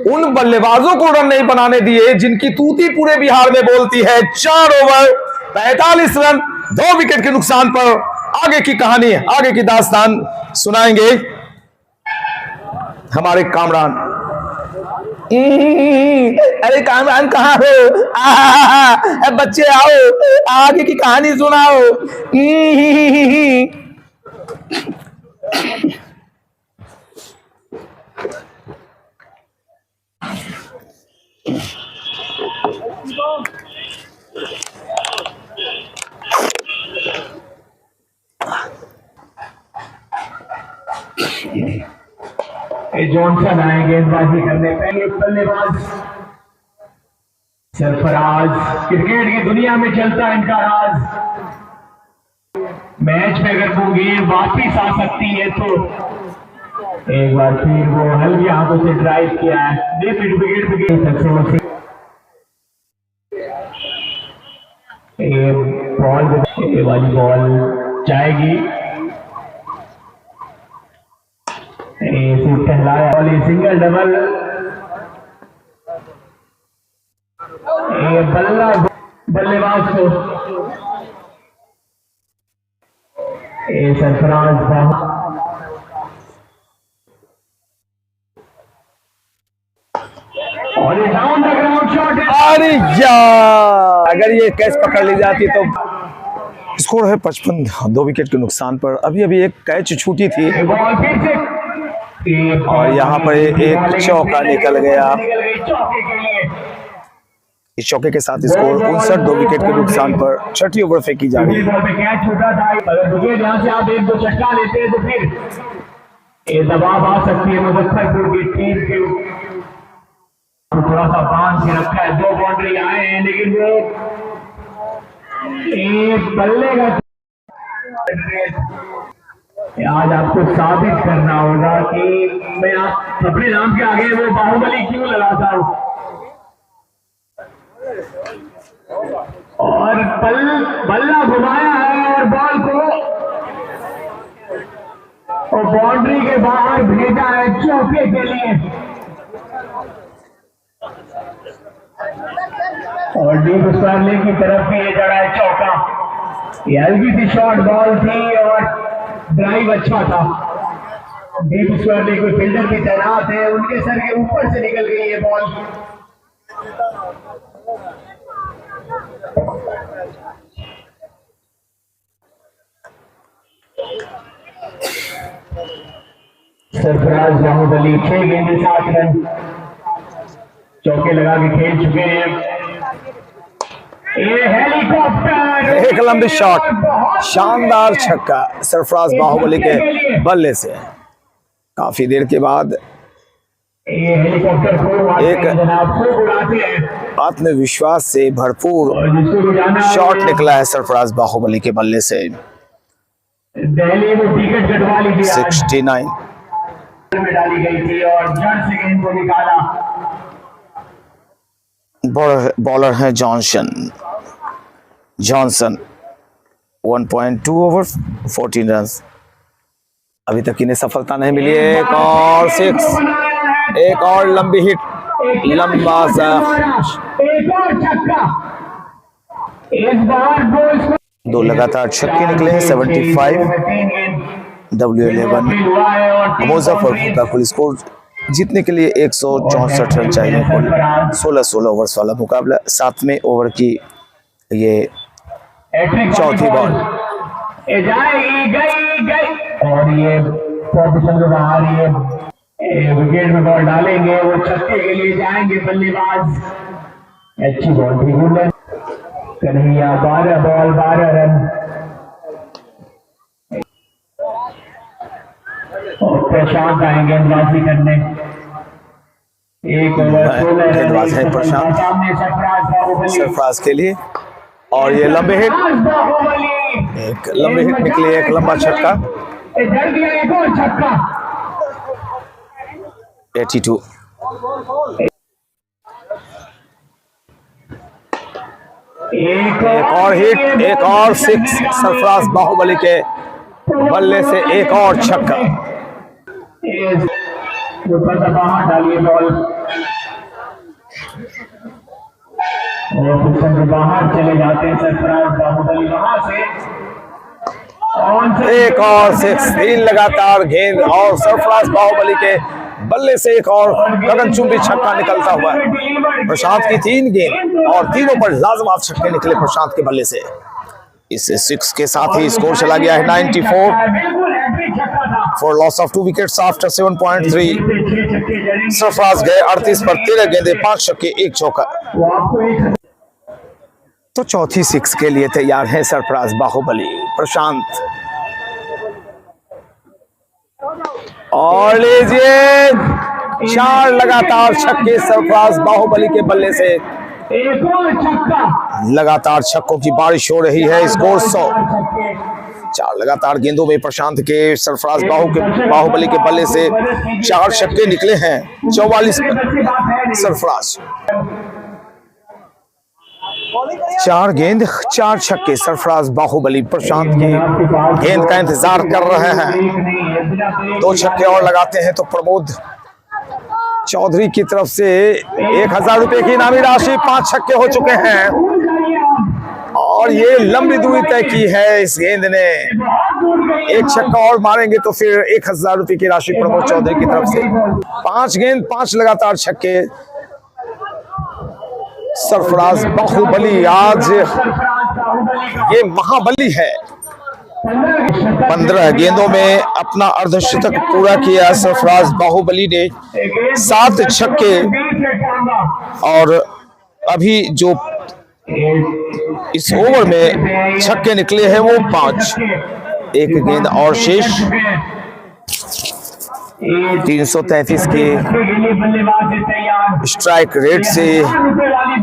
उन बल्लेबाजों को रन नहीं बनाने दिए जिनकी तूती पूरे बिहार में बोलती है। 4 ओवर 45 रन, 2 विकेट के नुकसान पर। आगे की कहानी, आगे की दास्तान सुनाएंगे हमारे कामरान। अरे कामरान कहाँ हो? बच्चे आओ, आगे की कहानी सुनाओ। जॉनसन आए गेंदबाजी करने। पहले बल्लेबाज सरफराज, क्रिकेट की दुनिया में चलता है इनका राज। मैच में अगर वो गेंद वापिस आ सकती है तो एक बार फिर वो हल्की हाथों से ड्राइव किया है। विकेट बॉल, ये वाली बॉल जाएगी। टहलाया वाली सिंगल डबल, बल्ला बल्लेबाज को सरफराज और डाउन द ग्राउंड शॉट। अरे यार, अगर ये कैच पकड़ ली जाती तो स्कोर है 55, 2 विकेट के नुकसान पर। अभी एक कैच छूटी थी बॉल फिर से, और यहाँ पर एक चौका निकल गया। इस चौके के साथ स्कोर 59, 2 विकेट के नुकसान पर। 6ठी ओवर फेंकी जा रही है। कैच होता था, अगर विकेट यहाँ से आप 1-2 चटका लेते हैं तो फिर ये दबाव आ सकती है मुजफ्फरपुर की टीम के। थोड़ा सा बांध के रखा है, 2 बाउंड्री आए हैं, लेकिन वो एक बल्ले का आज आपको साबित करना होगा कि मैं अपने नाम के आगे वो बाहुबली क्यों लगाता हूं। और बल्ला घुमाया है और बॉल को और बाउंड्री के बाहर भेजा है चौके के लिए। और डीप स्क्वायर की तरफ भी ये जड़ा है चौका। ये हल्की सी शॉर्ट बॉल थी और ड्राइव अच्छा था। डीप स्क्वायर कोई फील्डर भी तैनात है, उनके सर के ऊपर से निकल गई ये बॉल। सरफराज बाहुबली 6 गेंदें 7 रन चौके लगा के खेल चुके हैं। ये हेलीकॉप्टर एक लंबी शॉट, शानदार छक्का सरफराज बाहुबली के बल्ले से। काफी देर के बाद ये हेलीकॉप्टर को एक जनाब को उड़ाते हैं आत्मविश्वास से भरपूर और जिसको उड़ाना शॉट निकला है सरफराज बाहुबली के बल्ले से। दिल्ली में विकेट कटवा ली थी, 69 में डाली गई थी और जड़ से गेंद को निकाला। बॉलर है जॉनसन 1.2 ओवर 14 रन। अभी तक इन्हें सफलता नहीं मिली है। एक और 6, एक और लंबी हिट, लंबा सा एक और छक्का। इस बार दो लगातार छक्के निकले हैं। 75 W11 मुजफ्फरपुर का कुल स्कोर जीतने के लिए 164 रन चाहिए। कुल 16 ओवर्स वाला मुकाबला। 7वें ओवर की ये चौथी बॉल जाएगी, गई और ये पोजीशन के बाहर ये विकेट में बॉल डालेंगे, वो छक्के के लिए जाएंगे बल्लेबाज। अच्छी बॉल थी गुल्लन कन्हैया। 12 बॉल 12 रन और प्रशांत आएंगे गेंदबाजी करने। एक ओवर गेंदबाज है प्रशांत सरफराज के लिए। और ये लंबे हिट, एक लंबी हिट निकली, एक लंबा छक्का। एक और छक्का। 82 एक और हिट, एक और 6 सरफराज बाहुबली के बल्ले से एक और छक्का। बाहर डालिए बॉल और बाहर चले जाते हैं सरफराज बाहुबली वहां से। एक और 6, 3 लगातार गेंद और सरफराज बाहुबली के बल्ले से एक और गगनचुंबी छक्का निकलता हुआ। प्रशांत की 3 गेंद और तीनों पर लाजवाब छक्के निकले प्रशांत के बल्ले से। इस 6 के साथ ही स्कोर चला गया है 94 for loss of 2 wickets after 7.3। Sarfaraz गए 38 पर 13 गेंदे, 5 छक्के, 1 चौका। तो चौथी 6 के लिए तैयार है सरफराज बाहुबली। प्रशांत और लीजिए 4 लगातार छक्के सरफराज बाहुबली के बल्ले से। एक और छक्का। लगातार छक्कों की बारिश हो रही है। स्कोर 100। 4 लगातार गेंदों में प्रशांत के सरफराज बाहुबली के बल्ले से 4 छक्के निकले हैं। 44 पर सरफराज 4 गेंद 4 छक्के। सरफराज बाहुबली प्रशांत की गेंद का इंतजार कर रहे हैं। 2 छक्के और लगाते हैं तो प्रमोद चौधरी की तरफ से 1000 रुपए की इनामी राशि। 5 छक्के हो चुके हैं और ये लंबी दूरी तय की है इस गेंद ने। 1 छक्का और मारेंगे तो फिर 1000 रुपए की राशि प्रमोद चौधरी की तरफ से। 5 गेंद 5 लगातार छक्के। सरफराज बाहुबली आज ये महाबली है। 15 गेंदों में अपना अर्धशतक पूरा किया सरफराज बाहुबली ने। 7 छक्के और अभी जो इस ओवर में छक्के निकले हैं वो 5। 1 गेंद और शेष। 333 के स्ट्राइक रेट से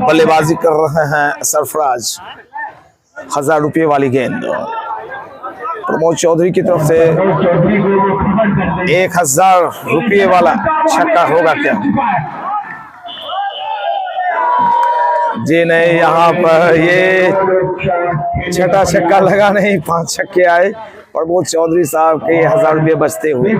बल्लेबाजी कर रहे हैं सरफराज। 1000 रुपये वाली गेंद प्रमोद चौधरी की तरफ से 1000 रुपये वाला छक्का होगा क्या? जी नहीं, यहाँ पर ये छठा छक्का लगा नहीं, 5 छक्के आए। प्रमोद चौधरी साहब के 1000 रुपये बचते हुए।